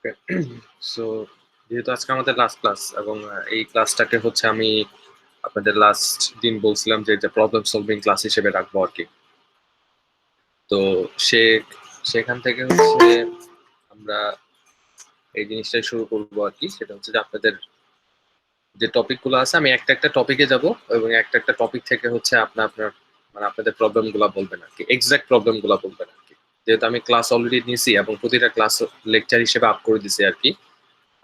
ওকে। So যেহেতু আজকে আমাদের লাস্ট ক্লাস এবং এই ক্লাসটাকে হচ্ছে আমি আপনাদের লাস্ট দিন বলছিলাম যে এটা প্রবলেম সলভিং ক্লাস হিসেবে রাখবো আর কি। তো সে সেখান থেকে হচ্ছে আমরা এই জিনিসটাই শুরু করবো আর কি। সেটা হচ্ছে যে আপনাদের যে টপিকগুলো আছে আমি একটা একটা টপিকে যাব এবং একটা একটা টপিক থেকে হচ্ছে আপনার মানে আপনাদের প্রবলেম গুলা বলবেন আর কি, এক্সাক্ট প্রবলেম গুলা বলবেন আর কি। যেহেতু আমি ক্লাস অলরেডি নিছি এবং প্রতিটা ক্লাস লেকচার হিসেবে আপ করে দিছি আর কি।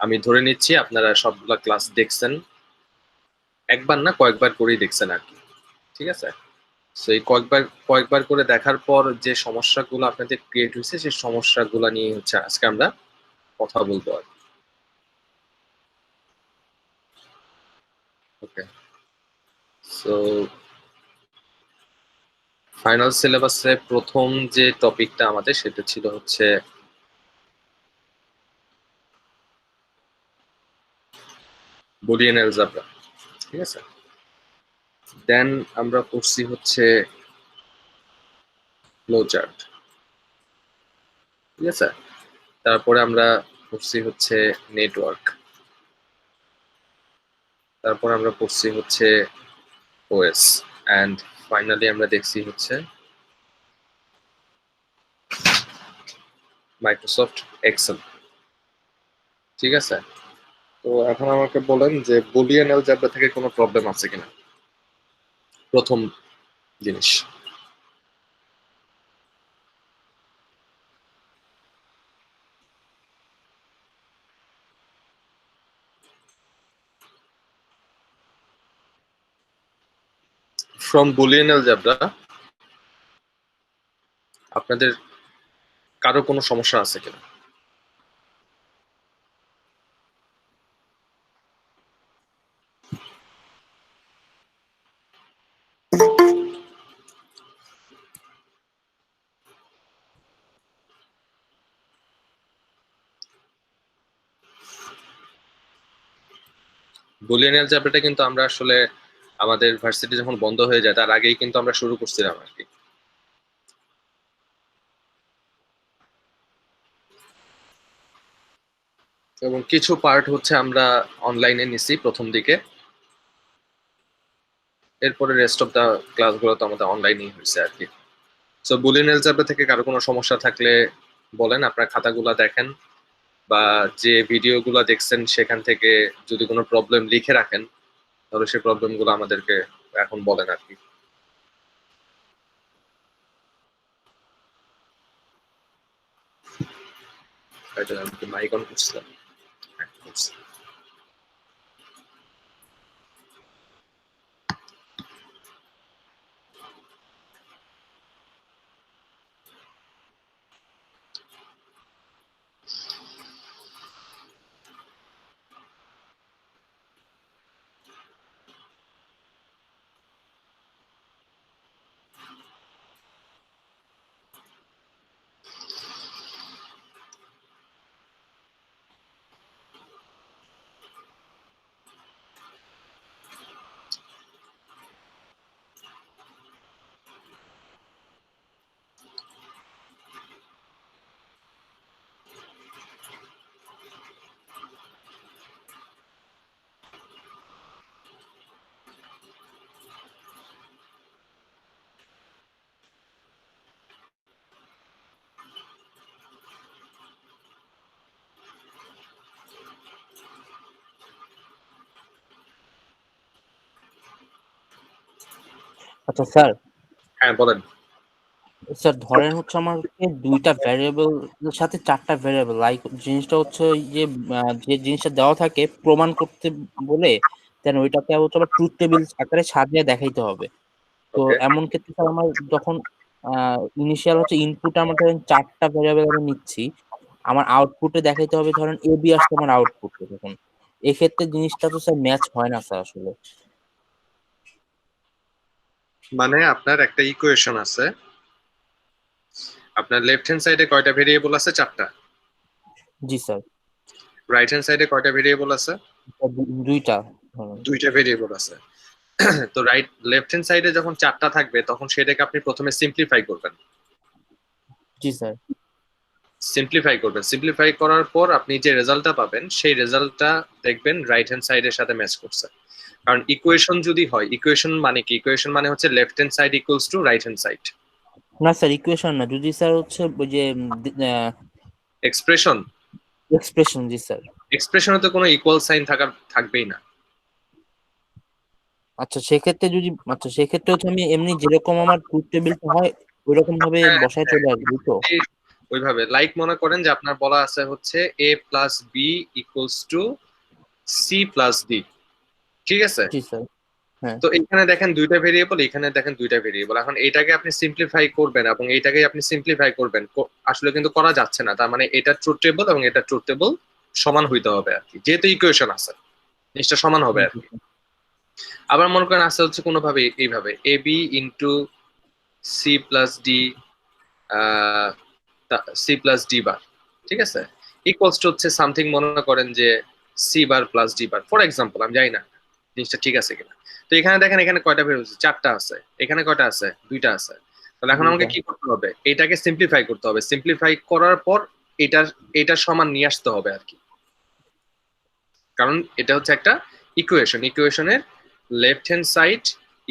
আমি ধরে নিচ্ছি আপনারা সবগুলা ক্লাস দেখছেন, একবার না কয়েকবার করেই দেখছেন আর কি। ঠিক আছে। তো এই কয়েকবার কয়েকবার করে দেখার পর যে সমস্যাগুলো আপনাদের ক্রিয়েট হয়েছে সেই সমস্যাগুলো নিয়ে হচ্ছে আজকে আমরা কথা বলবো আর কি। ওকে। সো ফাইনাল সিলেবাসে প্রথম যে টপিকটা আমাদের সেটা ছিল হচ্ছে বুলিয়ান অ্যালজেব্রা। ঠিক আছে। দেন আমরা পড়ছি হচ্ছে ফ্লোচার্ট। ঠিক আছে। তারপরে আমরা পড়ছি হচ্ছে নেটওয়ার্ক। তারপর আমরা পড়ছি হচ্ছে ওএস, অ্যান্ড ফাইনালি আমরা দেখছি হচ্ছে মাইক্রোসফট এক্সেল। ঠিক আছে। তো এখন আমাকে বলেন যে বুলিয়ান অ্যালজেব্রা থেকে কোনো প্রবলেম আছে কিনা, প্রথম জিনিস। ফ্রম বুলিয়ান অ্যালজেব্রা আপনাদের কারো কোনো সমস্যা আছে কিনা? বুলিয়ান অ্যালজেব্রাটা কিন্তু আমরা আসলে আমাদের ভার্সিটি যখন বন্ধ হয়ে যায় তার আগেই কিন্তু আমরা শুরু করছিলাম আর কি। এবং কিছু পার্ট হচ্ছে আমরা অনলাইনে নিছি প্রথম দিকে, এরপরে রেস্ট অফ দা ক্লাসগুলো তো আমাদের অনলাইনেই হয়েছে আর কি। সো বুলিয়ান অ্যালজেব্রা থেকে কারো কোনো সমস্যা থাকলে বলেন, আপনার খাতাগুলা দেখেন বা যে ভিডিওগুলো দেখছেন সেখান থেকে যদি কোনো প্রবলেম লিখে রাখেন তাহলে সেই প্রবলেমগুলো আমাদেরকে এখন বলেন আর কি। আমি কি মাইক অন করছিলাম? হ্যাঁ, করছি। আচ্ছা স্যার, হ্যাঁ বলেন। স্যার ধরেন হচ্ছে আমার দুইটা ভ্যারিয়েবল সাথে চারটা ভ্যারিয়েবল, লাইক জিনিসটা হচ্ছে ওই যে যে জিনিসটা দেওয়া থাকে প্রমাণ করতে বলে, দেন ওইটাকে হচ্ছে আবার ট্রুথ টেবিল আকারে সাজিয়ে দেখাইতে হবে। তো ওকে। এমন ক্ষেত্রে স্যার আমার যখন ইনিশিয়াল হচ্ছে ইনপুট আমার ধরেন চারটা ভ্যারিয়েবল আমি নিচ্ছি, আমার আউটপুটে দেখাইতে হবে ধরেন এ বি আসছে আমার আউটপুটে। তখন এক্ষেত্রে জিনিসটা তো স্যার ম্যাচ হয় না স্যার আসলে। মানে আপনার একটা ইকুয়েশন আছে, আপনার লেফট হ্যান্ড সাইডে কয়টা ভেরিয়েবল আছে? চারটা। জি স্যার। রাইট হ্যান্ড সাইডে কয়টা ভেরিয়েবল আছে? দুইটা ধরেন। দুইটা ভেরিয়েবল আছে। তো লেফট হ্যান্ড সাইডে যখন চারটা থাকবে তখন সেটাকে আপনি প্রথমে সিম্পলিফাই করবেন। জি স্যার। সিম্পলিফাই করবেন। সিম্পলিফাই করার পর আপনি যে রেজাল্টটা পাবেন সেই রেজাল্টটা দেখবেন রাইট হ্যান্ড সাইডের সাথে ম্যাচ করছে। কারণ ইকুয়েশন যদি হয়, ইকুয়েশন মানে কি? ইকুয়েশন মানে হচ্ছে left hand side equals to right hand side. না স্যার, ইকুয়েশন না, যদি স্যার হচ্ছে ওই যে এক্সপ্রেশন, এক্সপ্রেশন, জি স্যার। এক্সপ্রেশনে তো কোনো ইকুয়াল সাইন থাকবেই না। আচ্ছা সেক্ষেত্রে যদি, আচ্ছা সেক্ষেত্রে হচ্ছে আমি এমনি যেরকম আমার ট্রুথ টেবিলটা হয় ওইরকম ভাবে হ্যাঁ, বসায় চলে আসবে তো? এই ওইভাবে লাইক মনে করেন যে আপনার বলা আছে হচ্ছে a plus B equals to C plus D, ঠিক আছে? জি স্যার। হ্যাঁ। তো এখানে দেখেন দুইটা ভেরিয়েবল, এখানে দেখেন দুইটা ভেরিয়েবল। এখন এইটাকে আপনি সিম্পলিফাই করবেন এবং এইটাকে আপনি সিম্পলিফাই করবেন, আসলে কিন্তু করা যাচ্ছে না। তার মানে এটা ট্রুথ টেবল এবং এটা ট্রুথ টেবল সমান হইতে হবে আর কি, যেহেতু ইকুয়েশন আছে জিনিসটা সমান হবে আর কি। আবার মনে করেন আছে হচ্ছে কোনোভাবে এইভাবে A B into C plus D, C plus D bar, ঠিক আছে, ইকুয়ালস টু হচ্ছে সামথিং মনে করেন যে C bar plus D bar, for example. আমি জানি না জিনিসটা ঠিক আছে কিনা। তো এখানে দেখেন এখানে কয়টা বেরোচ্ছে? চারটা আছে। এখানে কয়টা আছে? দুইটা আছে। তাহলে এখন আমাকে কি করতে হবে? এটাকে সিম্পলিফাই করতে হবে। সিম্পলিফাই করার পর এটার সমান নিয়ে আসতে হবে আর কি, কারণ এটা হচ্ছে একটা ইকুয়েশন। ইকুয়েশনের left hand side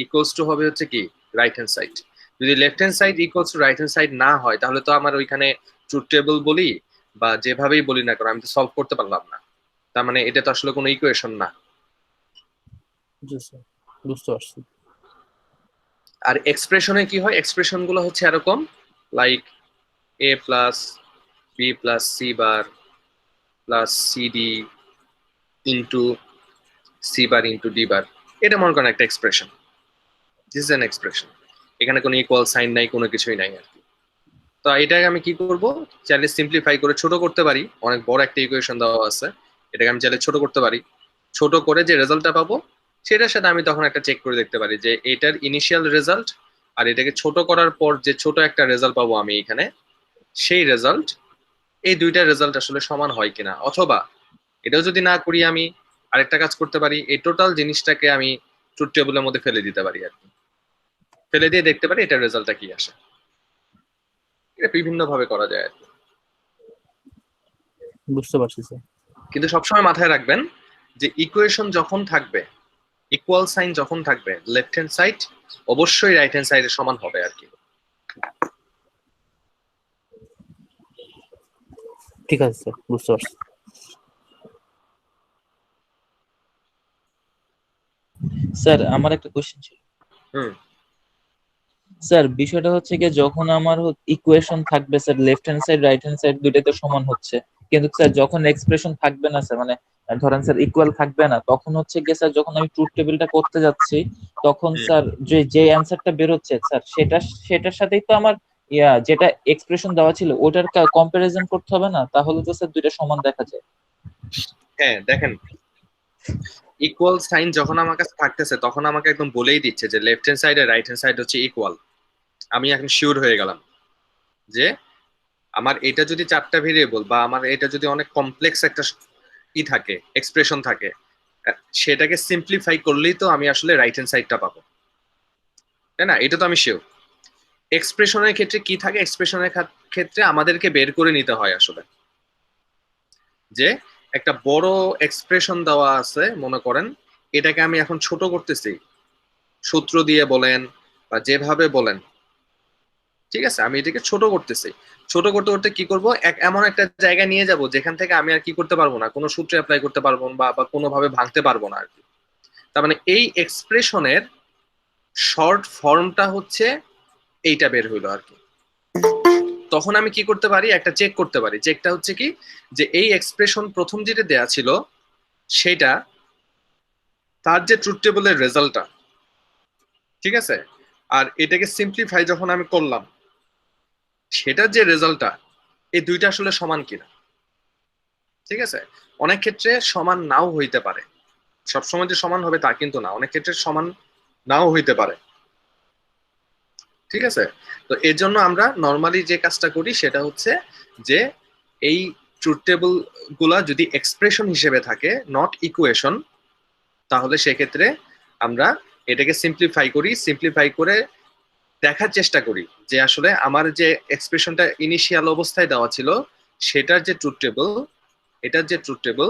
equals to হবে হচ্ছে কি রাইট হ্যান্ড সাইড। যদি left hand side equals to right hand side না হয় তাহলে তো আমার ওইখানে ট্রুথ টেবল বলি বা যেভাবেই বলি না কারণ আমি তো সলভ করতে পারলাম না। তার মানে এটা তো আসলে কোনো ইকুয়েশন না। জি স্যার, বুঝতে পারছি। আর এক্সপ্রেশনে কি হয়? এক্সপ্রেশন গুলো হচ্ছে এরকম, like A plus B plus C bar plus CD into C bar into D bar. এটা মনে করেন একটা expression, this is an expression. এখানে কোনো ইকুয়াল সাইন নাই, কোনো কিছুই নাই আর কি। তো এটাকে আমি কি করব? চাইলে সিম্পলিফাই করে ছোট করতে পারি। অনেক বড় একটা ইকুয়েশন দেওয়া আছে, এটাকে আমি চাইলে ছোট করতে পারি। ছোট করে যে রেজাল্টটা পাবো সেটার সাথে আমি তখন একটা চেক করে দেখতে পারি যে এটার ইনিশিয়াল রেজাল্ট আর এটাকে ছোট করার পর যে ছোট একটা রেজাল্ট পাবো আমি এখানে, সেই রেজাল্ট, এই দুইটা রেজাল্ট আসলে সমান হয় কিনা। অথবা এটাও যদি না করি আমি আরেকটা কাজ করতে পারি, এই টোটাল জিনিসটাকে আমি ট্রুথ টেবিলের মধ্যে ফেলে দিতে পারি আর কি, ফেলে দিয়ে দেখতে পারি এটার রেজাল্টটা কি আসে। এটা বিভিন্ন ভাবে করা যায় আর কি। বুঝতে পারছি স্যার। কিন্তু সবসময় মাথায় রাখবেন যে ইকুয়েশন যখন থাকবে, ইকুয়াল সাইন যখন থাকবে, লেফট হ্যান্ড সাইড অবশ্যই রাইট হ্যান্ড সাইডের সমান হবে আর কি। ঠিক আছে স্যার, বুঝতে পারছি। স্যার আমার একটা কোশ্চেন ছিল। হুম। স্যার বিষয়টা হচ্ছে কি, যখন আমার ইকুয়েশন থাকবে sir, left hand side right hand side দুইটাই তো সমান হচ্ছে, কিন্তু স্যার যখন এক্সপ্রেশন থাকবে না স্যার, মানে ধরেন স্যার ইকুয়াল থাকবে না, তখন হচ্ছে কি স্যার, যখন আমি ট্রুথ টেবিলটা করতে যাচ্ছি তখন স্যার যে যে অ্যানসারটা বের হচ্ছে স্যার, সেটার সাথেই তো আমার যেটা এক্সপ্রেশন দেওয়া ছিল ওটার কম্পারিজন করতে হবে না? তাহলে তো স্যার দুইটা সমান দেখা যায়। হ্যাঁ দেখেন, ইকুয়াল সাইন যখন আমার কাছে থাকতেছে তখন আমাকে একদম বলেই দিচ্ছে যে লেফট হ্যান্ড সাইড আর রাইট হ্যান্ড সাইড হচ্ছে ইকুয়াল। আমি এখন শিওর হয়ে গেলাম যে আমার এটা যদি চারটা ভেরিয়েবল বা আমার এটা যদি অনেক কমপ্লেক্স একটা থাকে, এক্সপ্রেশন থাকে, সেটাকে সিম্পলিফাই করলেই তো আমি আসলে রাইট হ্যান্ড সাইডটা পাবো, তাই না? এটা তো আমি শিওর। এক্সপ্রেশনের ক্ষেত্রে কি থাকে? এক্সপ্রেশনের ক্ষেত্রে আমাদেরকে বের করে নিতে হয় আসলে যে একটা বড় এক্সপ্রেশন দেওয়া আছে মনে করেন, এটাকে আমি এখন ছোট করতেছি সূত্র দিয়ে বলেন বা যেভাবে বলেন, ঠিক আছে, আমি এটাকে ছোট করতেছি। ছোট করতে করতে কি করব, এমন একটা জায়গায় নিয়ে যাব যেখান থেকে আমি আর কি করতে পারবো না, কোনো সূত্র অ্যাপ্লাই করতে পারবো না বা কোনোভাবে ভাঙতে পারবো না আর কি। তার মানে এই এক্সপ্রেশনের শর্ট ফর্মটা হচ্ছে এইটা বের হইলো আর কি। তখন আমি কি করতে পারি? একটা চেক করতে পারি। চেকটা হচ্ছে কি, যে এই এক্সপ্রেশন প্রথম যেটা দেয়া ছিল সেটা তার যে ট্রুথ টেবলের রেজাল্টটা, ঠিক আছে, আর এটাকে সিম্পলিফাই যখন আমি করলাম সেটার যে রেজাল্টটা, এই দুইটা আসলে সমান কিনা, ঠিক আছে? অনেক ক্ষেত্রে সমান নাও হইতে পারে, সবসময় যে সমান হবে তা কিন্তু না, অনেক ক্ষেত্রে সমান নাও হইতে পারে, ঠিক আছে? তো এর জন্য আমরা নর্মালি যে কাজটা করি সেটা হচ্ছে যে এই ট্রুথ টেবল গুলা যদি এক্সপ্রেশন হিসেবে থাকে, নট ইকুয়েশন, তাহলে সেক্ষেত্রে আমরা এটাকে সিম্পলিফাই করি। সিম্পলিফাই করে দেখার চেষ্টা করি যে আসলে আমার যে এক্সপ্রেশনটা ইনিশিয়াল অবস্থায় দেওয়া ছিল সেটার যে ট্রুথ টেবল, এটার যে ট্রুথ টেবল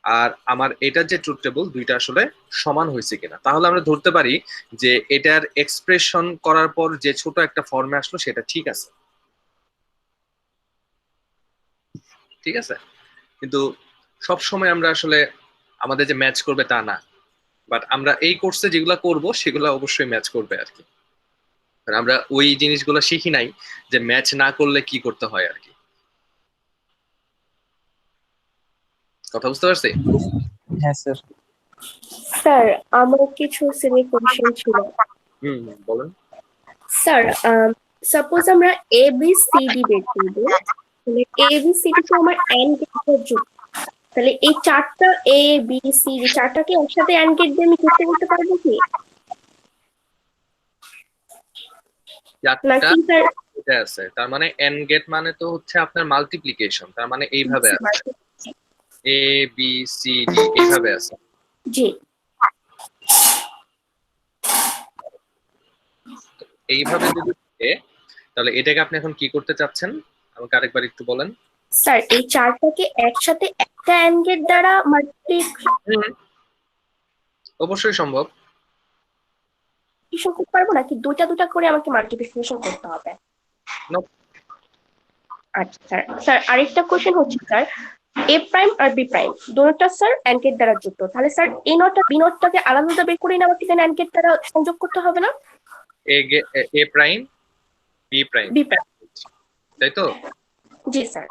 আর আমার এটার যে ট্রুথ টেবল, দুইটা আসলে সমান হয়েছে কিনা। তাহলে আমরা ধরতে পারি যে এটার এক্সপ্রেশন করার পর যে ছোট একটা ফর্মে আসলো সেটা ঠিক আছে। ঠিক আছে, কিন্তু সব সময় আমরা আসলে আমাদের যে ম্যাচ করবে তা না, বাট আমরা এই কোর্সে যেগুলো করব সেগুলো অবশ্যই ম্যাচ করবে আর কি। কারণ আমরা ওই জিনিসগুলো শিখি নাই যে ম্যাচ না করলে কি করতে হয় আর কি। কথা বুঝতে পারছি? হ্যাঁ স্যার। স্যার আমার কিছু সেমি কোশ্চেন ছিল। বলেন। স্যার সাপোজ আমরা এ বি সি ডি বের করব, তাহলে এ বি সি ডি তো আমার এন্ড গেটের যুক্ত, তাহলে এই চারটা এ বি সি ডি চারটাকে একসাথে এন্ড গেট দিয়ে আমি যুক্ত করতে পারবো কি নাকি স্যার? এটা আছে, তার মানে এন গেট মানে তো হচ্ছে আপনার মাল্টিপ্লিকেশন, তার মানে এইভাবে আছে, এ বি সি ডি এইভাবে আছে। জি এইভাবে যদি থাকে তাহলে এটাকে আপনি এখন কি করতে চাচ্ছেন আমাকে আরেকবার একটু বলেন। স্যার এই চারটাকে একসাথে একটা এন্ড গেট দ্বারা মাল্টিপ্লিকেশন অবশ্যই সম্ভব। করতে পারবো নাকি দুটা দুটা করে আমাকে মাল্টিপ্লিকেশন করতে হবে? No. আচ্ছা স্যার, স্যার আরেকটা কোশ্চেন হচ্ছে স্যার, এ প্রাইম আর বি প্রাইম দুটোটা স্যার অ্যান্ড গেট দ্বারা যুক্ত, তাহলে স্যার এ নটটা বি নটটাকে আলাদা আলাদা বের করে নেওয়া ঠিক অ্যান্ড গেট দ্বারা সংযোগ করতে হবে না? A prime B prime, B prime, তাই তো? জি স্যার।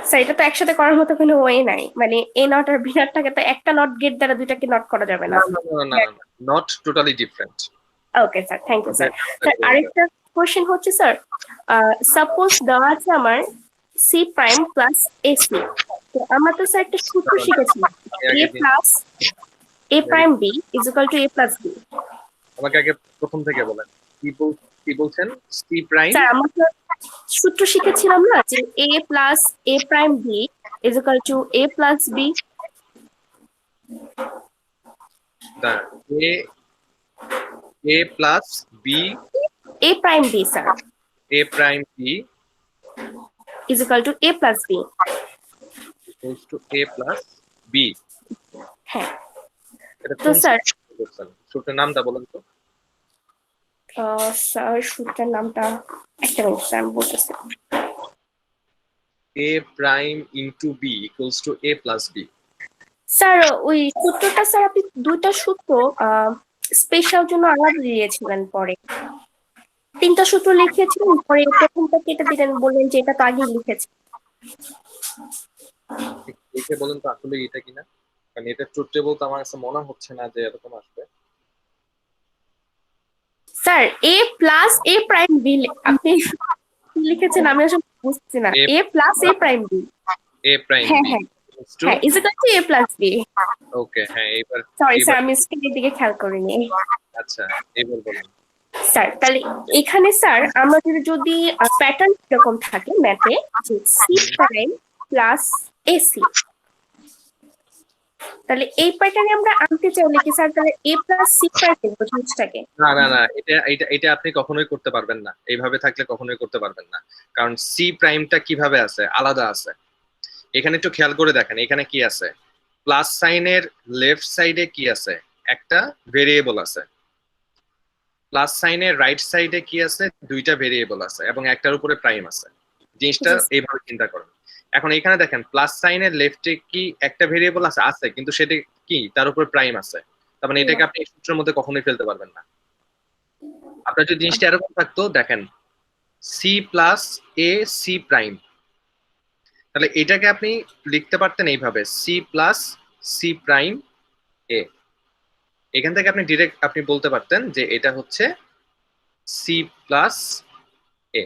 স্যার এটা তো একসাথে করার মতো কোনো ওয়ে নাই, মানে এ নট আর বি নটটাকে তো একটা নট গেট দ্বারা দুটাকে নট করা যাবে না। Not totally different. Okay sir, thank you sir. Sir আরেকটা কোশ্চেন হচ্ছে স্যার, সাপোজ দেওয়া আছে আমার সি প্রাইম প্লাস এসি, তো আমরা তো স্যার একটা সূত্র শিখেছি, A plus A prime B is equal to A plus B. আমাকে আগে প্রথম থেকে বলেন কি বলছেন। সি প্রাইম, স্যার আমরা তো সূত্র শিখেছিলাম না যে A plus A prime B is equal to A plus B. A plus B, A prime B sir A prime B is equal to A plus B. Equals to A plus B. হ্যাঁ এটা তো কোন sir, সূত্রের নামটা বলেন তো। Sir সূত্রের নামটা একটা মিনিট স্যার আমি বলতেছি। A prime into B equals to A plus B. Sir ওই সূত্রটা স্যার আপনি দুইটা সূত্র স্পেশাল জন্য আলাদা দিয়েছিলেন, পরে তিনটা সূত্র লিখেছিলেন, পরে প্রথমটা কেটে দিলেন, বললেন যে এটা তো আগেই লিখেছি। লিখে বলেন তো আসলে এটা কিনা, কারণ এটা ট্রুথ টেবল তো আমার কাছে মনে হচ্ছে না যে এরকম আসবে। Sir A plus A prime B আপনি কি লিখেছেন আমি আসলে বুঝছি না। A plus A prime B, A prime হ্যাঁ বি হ্যাঁ হ্যাঁ is equal to A plus B. Okay, হ্যাঁ এবার সরি স্যার আমি স্ক্রিনের দিকে খেয়াল করিনি। আচ্ছা এবার বলেন। স্যার তাহলে এখানে স্যার আমাদের যদি প্যাটার্ন এরকম থাকে ম্যাথে যে সি প্রাইম প্লাস এসি, তাহলে এই প্যাটার্নে আমরা আনতে চাইলে কি স্যার তাহলে এ প্লাস সি প্রাইম দেবো জিনিসটাকে? না না না, এটা আপনি কখনোই করতে পারবেন না, এইভাবে থাকলে কখনোই করতে পারবেন না। কারণ সি প্রাইমটা কিভাবে আছে, আলাদা আছে। এখানে একটু খেয়াল করে দেখেন এখানে কি আছে, প্লাস সাইনের লেফট সাইডে কি আছে, একটা ভেরিয়েবল আছে। প্লাস সাইনের রাইট সাইডে কি আছে, দুইটা ভেরিয়েবল আছে এবং একটার উপরে প্রাইম আছে। জিনিসটা এইভাবে চিন্তা করেন। এখন এখানে দেখেন প্লাস সাইনের লেফটে কি একটা ভেরিয়েবল আছে, আছে কিন্তু সেটা কি তার উপরে প্রাইম আছে, তার মানে এটাকে আপনি এই সূত্রের মধ্যে কখনোই ফেলতে পারবেন না। আপনার যদি জিনিসটা এরকম থাকতো, দেখেন C plus A C prime, তাহলে এটাকে আপনি লিখতে পারতেন এইভাবে C plus C prime A. এখান থেকে আপনি ডিরেক্ট আপনি বলতে পারতেন যে এটা হচ্ছে সি প্লাস এ।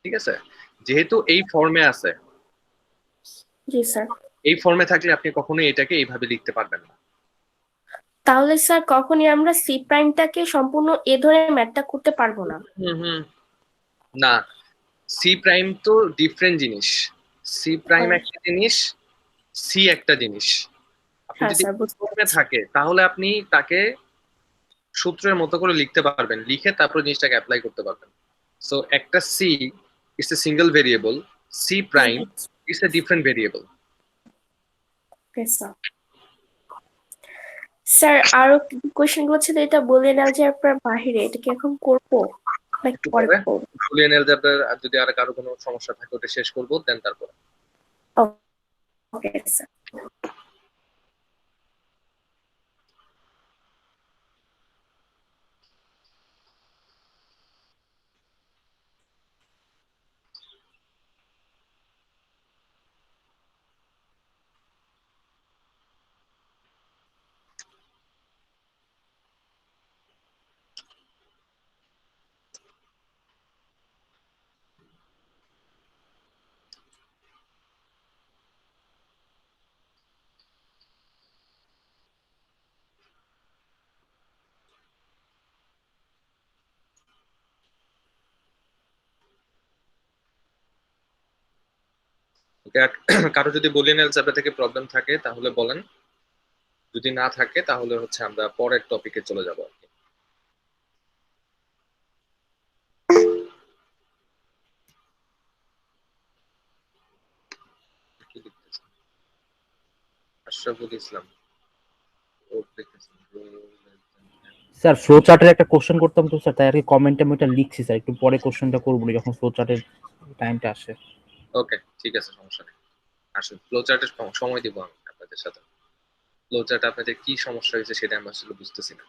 ঠিক আছে, যেহেতু এই ফর্মে আছে, জি স্যার। এই ফর্মে থাকলে আপনি কখনোই এটাকে এইভাবে লিখতে পারবেন না। তাহলে স্যার কখনই আমরা সি প্রাইমটাকে সম্পূর্ণ এ ধরে ম্যাথটা করতে পারবো না? না, সি প্রাইম তো ডিফারেন্ট জিনিস। সি প্রাইম একটা জিনিস, সি একটা জিনিস। হ্যাঁ যদি স্যার বুঝতে প্রবলেমে পেরেছি। থাকে তাহলে আপনি তাকে সূত্রের মতো করে লিখতে পারবেন, লিখে তারপর জিনিসটাকে অ্যাপ্লাই করতে পারবেন। সো একটা C it's a single variable, C prime it's a different variable. Okay sir. Sir আরো কোয়েশ্চেন গুলো ছিল, এটা বুলিয়ান অ্যালজেব্রার বাহিরে, এটা কি এখন করবো নাকি পরে করবো? বুলিয়ান অ্যালজেব্রার যদি আর কারো কোনো সমস্যা থাকে ওটা শেষ করবো, দেন তারপর। Okay sir. ওকে, কারো যদি বুলিয়ান অ্যালজেব্রা থেকে প্রবলেম থাকে তাহলে বলেন, যদি না থাকে তাহলে হচ্ছে আমরা পরের টপিকে চলে যাবো আর কি। কি লিখতেছেন? আশরাফুল ইসলাম ও লিখতেছেন স্যার ফ্লো চার্টের একটা কোশ্চেন করতাম তো স্যার, তাই আর কি কমেন্টে আমি এটা লিখছি স্যার, একটু পরে কোশ্চেনটা করবো না যখন ফ্লো চার্টের টাইমটা আসে। ওকে ঠিক আছে, সমস্যা নেই। আসুন ফ্লো চার্টের সময় দিব আমি আপনাদের সাথে। ফ্লো চার্টে আপনাদের কি সমস্যা হয়েছে সেটা আমি আসলে বুঝতেছি না।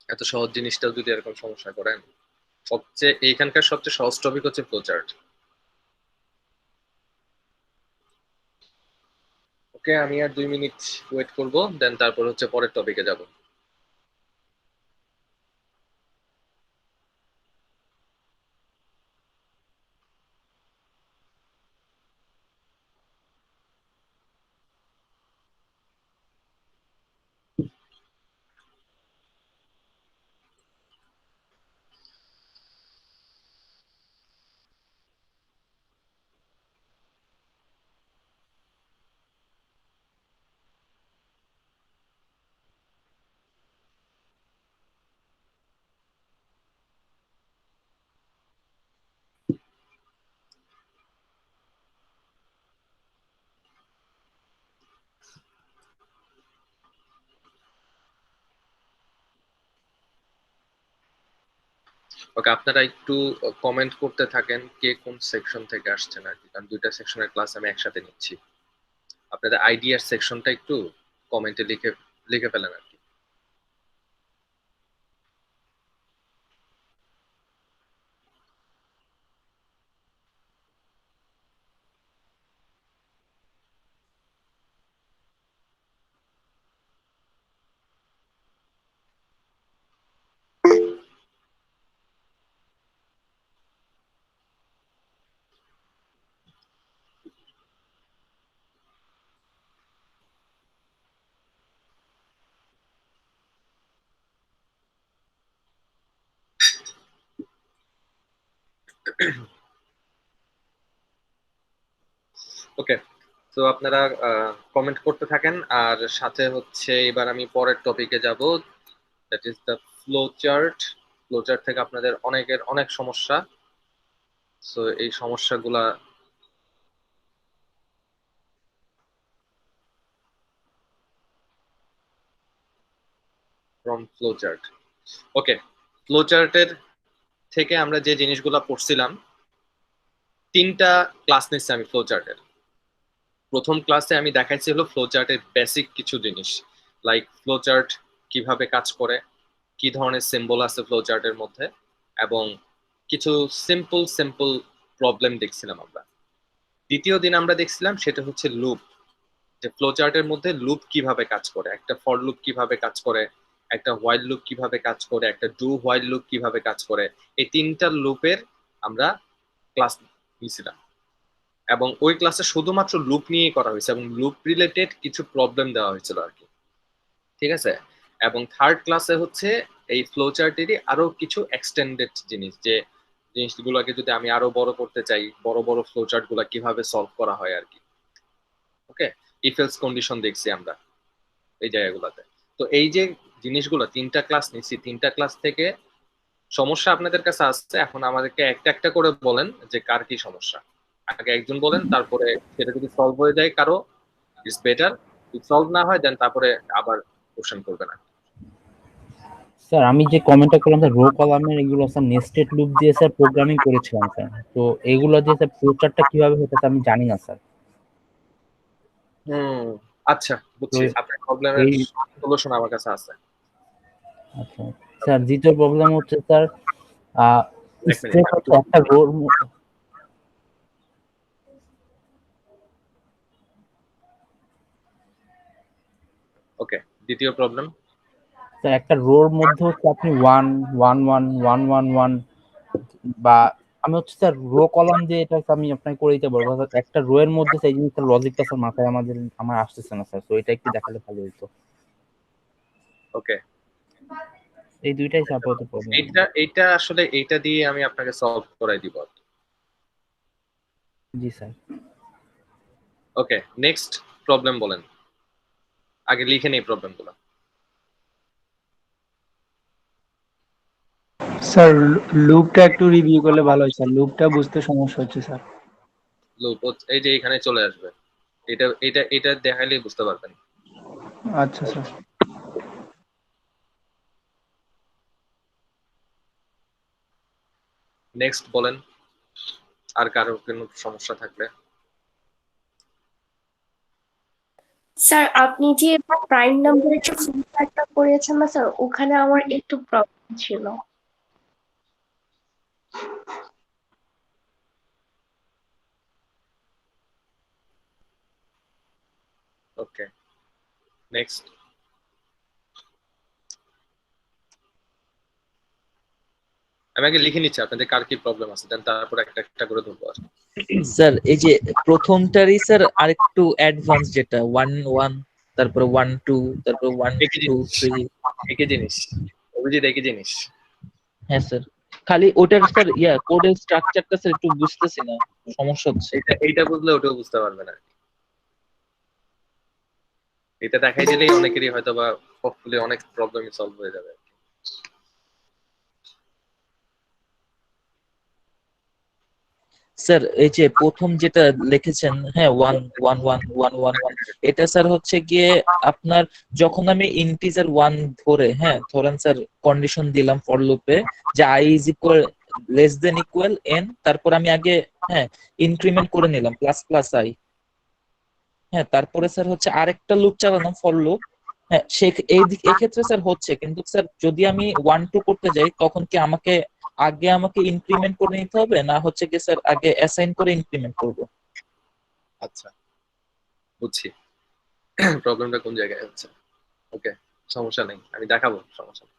এত সহজ জিনিসটাও যদি এরকম সমস্যা করেন। এইখানকার সবচেয়ে সহজ টপিক হচ্ছে ফ্লো চার্ট। ওকে, আমি আর 2 মিনিট ওয়েট করব, দেন তারপর হচ্ছে পরের টপিকে যাব। ওকে, আপনারা একটু কমেন্ট করতে থাকেন কে কোন সেকশন থেকে আসছেন আর কি, কারণ 2টা সেকশনের ক্লাস আমি একসাথে নিচ্ছি। আপনাদের আইডিয়ার সেকশনটা একটু কমেন্টে লিখে লিখে ফেলেন আর কি। ওকে, তো আপনারা কমেন্ট করতে থাকেন, আর সাথে হচ্ছে এবার আমি পরের টপিকে যাব, that is the flow chart. Flow chart থেকে আপনাদের অনেকের অনেক সমস্যা। সো এই সমস্যাগুলা from flow chart. Okay, flow চার্টের থেকে আমরা যে জিনিসগুলো পড়ছিলাম, 3টা ক্লাস নিচ্ছি আমি ফ্লো চার্টের। প্রথম ক্লাসে আমি দেখাইছি হলো ফ্লো চার্টের বেসিক কিছু জিনিস, লাইক ফ্লো চার্ট কিভাবে কাজ করে, কি ধরনের সিম্বল আছে ফ্লো চার্টের মধ্যে, এবং কিছু সিম্পল সিম্পল প্রবলেম দেখছিলাম আমরা। দ্বিতীয় দিন আমরা দেখছিলাম সেটা হচ্ছে লুপ, যে ফ্লো চার্টের মধ্যে লুপ কিভাবে কাজ করে, একটা ফর লুপ কিভাবে কাজ করে, একটা হোয়াইল লুপ কিভাবে কাজ করে, একটা ডু হোয়াইল লুপ কিভাবে কাজ করে। এই 3টা লুপের আমরা ক্লাস নিয়েছিলাম, এবং ওই ক্লাসে শুধুমাত্র লুপ নিয়েই করা হয়েছে এবং লুপ রিলেটেড কিছু প্রবলেম দেওয়া হয়েছিল আর কি। ঠিক আছে, এবং থার্ড ক্লাসে হচ্ছে এই ফ্লো চার্টেরই আরো কিছু এক্সটেন্ডেড জিনিস, যে জিনিসগুলোকে যদি আমি আরো বড় করতে চাই, বড় বড় ফ্লো চার্ট গুলা কিভাবে সলভ করা হয় আর কি। ওকে, ইফ এলস কন্ডিশন দেখছি আমরা এই জায়গাগুলোতে। তো এই যে জিনিসগুলো 3টা ক্লাস নিচ্ছি, 3টা ক্লাস থেকে সমস্যা আপনাদের কাছে আসছে, এখন আমাদেরকে একটা একটা করে বলেন যে কার কি সমস্যা। আগে একজন বলেন, তারপরে সেটা যদি সলভ হয়ে যায় কারো, ইটস বেটার। যদি সলভ না হয় দেন তারপরে আবার কোশ্চেন করবে না। স্যার আমি যে কমেন্টটা করলাম স্যার, রো কলামের এগুলো স্যার নেস্টেড লুপ দিয়ে স্যার প্রোগ্রামিং করেছিলাম স্যার। তো এগুলো দিয়ে স্যার ফ্লোচার্টটা কিভাবে হতে আমি জানি না স্যার। হুম, আচ্ছা তো বুঝছি, আপনার প্রবলেমের এই সলিউশন আমার কাছে আছে। আচ্ছা স্যার, দ্বিতীয় প্রবলেম হচ্ছে স্যার এক মিনিট, স্টেপ হচ্ছে একটা রোর, ওকে, দ্বিতীয় প্রবলেম। স্যার একটা রোর মধ্যে হচ্ছে আপনি 1 1 1 1 1 1 বা আমি হচ্ছে স্যার রো কলাম দিয়ে এটা আমি আপনাকে করে দিতে পারবো স্যার। একটা রো এর মধ্যে সেই জিনিসটার লজিকটা স্যার মাথায় আমার আসতেছে না স্যার। তো এটা একটু দেখালে ভালো হতো। ওকে, এই দুইটাই স্যার আপাতত প্রবলেম। এইটা আসলে এইটা দিয়ে আমি আপনাকে সলভ করাই দিব। জি স্যার। ওকে, নেক্সট প্রবলেম বলেন, আগে লিখে নেই প্রবলেমগুলো। স্যার লুপটা একটু রিভিউ করলে ভালো হয় স্যার, লুপটা বুঝতে সমস্যা হচ্ছে স্যার। লুপ এই যে এখানে চলে আসবে, এটা এটা এটা দেখাইলেই বুঝতে পারবেন। আচ্ছা স্যার। নেক্সট বলেন, আর কারো কোনো সমস্যা থাকলে। স্যার আপনি যে প্রাইম নাম্বারের যে ফিল্টারটা করেছেন না স্যার, ওখানে আমার একটু প্রবলেম ছিল। ওকে, নেক্সট। আমি আগে লিখে নিচ্ছি আপনাদের কার কি প্রবলেম আছে, দেন তারপর একটা একটা করে ধরবো। স্যার এই যে প্রথমটারই স্যার আরেকটু অ্যাডভান্স, যেটা 1 1 তারপরে 1 2 তারপরে 1 একই 2 জিনিস, 3। একই জিনিস অভিজিৎ, একই জিনিস। হ্যাঁ স্যার, খালি ওটার স্যার কোডের স্ট্রাকচারটা স্যার একটু বুঝতেছি না, সমস্যা হচ্ছে। এইটা বুঝলে ওটাও বুঝতে পারবে না। এটা দেখাই দিলেই অনেকেরই হয়তো বা হোপফুলি অনেক প্রবলেম সলভ হয়ে যাবে। স্যার এই যে প্রথম যেটা লিখেছেন, হ্যাঁ 1 1 1 1 1 1, এটা স্যার হচ্ছে গিয়ে আপনার যখন আমি ইন্টিজার 1 ধরে, হ্যাঁ ধরেন স্যার কন্ডিশন দিলাম ফর লুপে যে i is equal less than equal n, তারপর আমি আগে হ্যাঁ ইনক্রিমেন্ট করে নিলাম প্লাস প্লাস i। হ্যাঁ তারপরে স্যার হচ্ছে আরেকটা লুপ চালালাম ফর লুপ। হ্যাঁ সে এক্ষেত্রে স্যার হচ্ছে, কিন্তু স্যার যদি আমি 1 2 করতে যাই তখন কি আমাকে ইনক্রিমেন্ট করে নিতে হবে, না হচ্ছে কি স্যার আগে অ্যাসাইন করে ইনক্রিমেন্ট করব? আচ্ছা বুঝছি প্রবলেমটা কোন জায়গায় হচ্ছে। ওকে, সমস্যা নেই, আমি দেখাবো, সমস্যা নেই,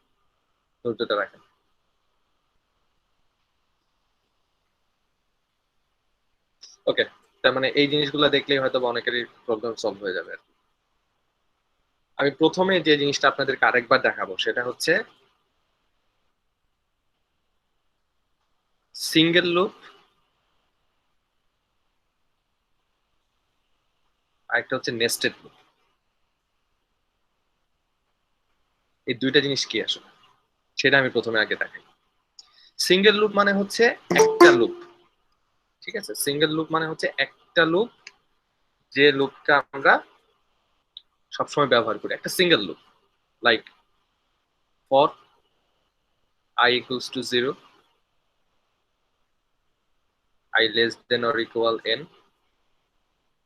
ধৈর্যটা রাখেন। ওকে, তার মানে এই জিনিসগুলো দেখলেই হয়তো বা অনেকেরই প্রবলেম সলভ হয়ে যাবে। আমি প্রথমে যে জিনিসটা আপনাদেরকে আরেকবার দেখাবো সেটা হচ্ছে সিঙ্গেল লুপ, আরেকটা হচ্ছে নেস্টেড লুপ। এই দুইটা জিনিস কি আসলে সেটা আমি প্রথমে আগে দেখাই। সিঙ্গেল লুপ মানে হচ্ছে একটা লুপ, ঠিক আছে? সিঙ্গেল লুপ মানে হচ্ছে একটা লুপ, যে লুপটা আমরা সবসময় ব্যবহার করি, একটা single loop. Like for i equals to 0, i less than or equal n,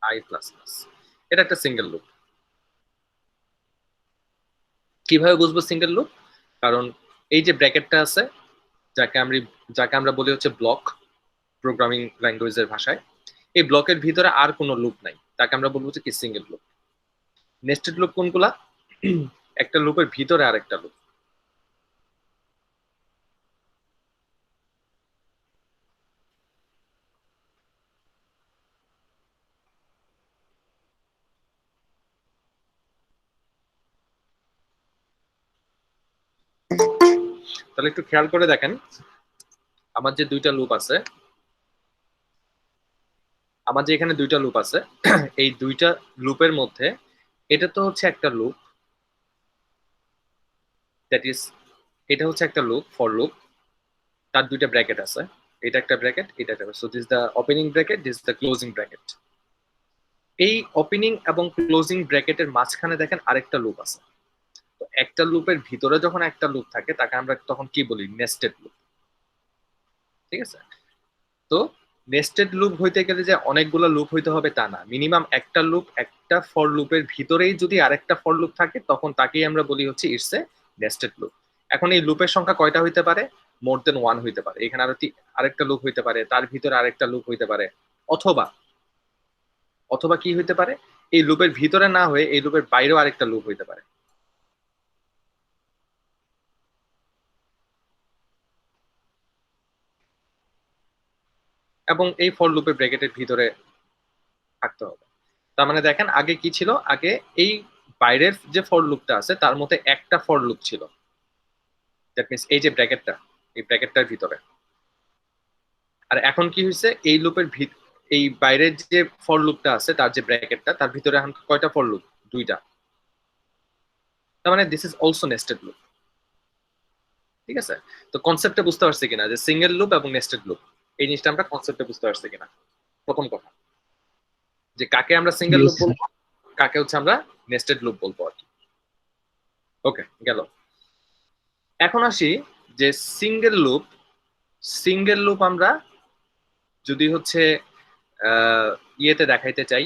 i plus plus। এটা একটা সিঙ্গেল লুপ। কিভাবে বুঝবো সিঙ্গেল লুপ? কারণ এই যে ব্র্যাকেটটা আছে, যাকে আমরা বলি হচ্ছে ব্লক প্রোগ্রামিং ল্যাঙ্গুয়েজের ভাষায়, এই ব্লকের ভিতরে আর কোনো লুপ নাই, তাকে আমরা বলবো যে কি সিঙ্গেল লুপ। নেস্টেড লুপ কোনগুলা? একটা লুপের ভিতরে আরেকটা লুপ। তাহলে একটু খেয়াল করে দেখেন, আমার যে দুইটা লুপ আছে, আমার যে এখানে দুইটা লুপ আছে এই দুইটা লুপের মধ্যে এটা তো হচ্ছে একটা লুপ, দ্যাট ইজ এটা হচ্ছে একটা লুপ, ফর লুপ, তার দুইটা ব্র্যাকেট আছে, এটা একটা ব্র্যাকেট, এটা একটা, so this the opening bracket, this the closing bracket. এই ওপেনিং এবং ক্লোজিং ব্র্যাকেটের মাঝখানে দেখেন আরেকটা লুপ আছে। তো একটা লুপের ভিতরে যখন একটা লুপ থাকে তাকে আমরা তখন কি বলি, নেস্টেড লুপ। ঠিক আছে, তো নেস্টেড লুপ হইতে গেলে যে অনেকগুলো লুপ হইতে হবে তা না, মিনিমাম একটা লুপ, একটা ফর লুপের ভিতরেই যদি আরেকটা ফর লুপ থাকে তখন তাকেই আমরা বলি হচ্ছে ইটস এ নেস্টেড লুপ। এখন এই লুপের সংখ্যা কয়টা হইতে পারে, মোর দেন ওয়ান হইতে পারে, এখানে আরো আরেকটা লুপ হইতে পারে, তার ভিতরে আরেকটা লুপ হইতে পারে, অথবা অথবা কি হইতে পারে, এই লুপের ভিতরে না হয়ে এই লুপের বাইরেও আরেকটা লুপ হইতে পারে। এবং এই ফর লুপের ব্র্যাকেটের ভিতরে থাকতে হবে। তার মানে দেখেন আগে কি ছিল, আগে এই বাইরের যে ফর লুপটা আছে তার মধ্যে একটা ফর লুপ ছিল, দ্যাট মিন্স এই যে ব্র্যাকেটটা, এই ব্র্যাকেটটার ভিতরে। আর এখন কি হয়েছে, এই লুপের এই বাইরের যে ফর লুপটা আছে তার যে ব্র্যাকেটটা তার ভিতরে এখন কয়টা ফর লুপ, দুইটা। তার মানে this is also nested loop. ঠিক আছে, তো কনসেপ্টটা বুঝতে পারছি কিনা যে সিঙ্গেল লুপ এবং নেস্টেড লুপ, এই জিনিসটা আমরা কনসেপ্টে বুঝতে পারছি কিনা। প্রথম কথা যে কাকে আমরা সিঙ্গেল Yes, লুপ বলবো, কাকে হচ্ছে আমরা নেস্টেড লুপ বলবো আর কি। ওকে, গেল। এখন আসি যে সিঙ্গেল লুপ, সিঙ্গেল লুপ আমরা যদি হচ্ছে ইয়েতে দেখাইতে চাই,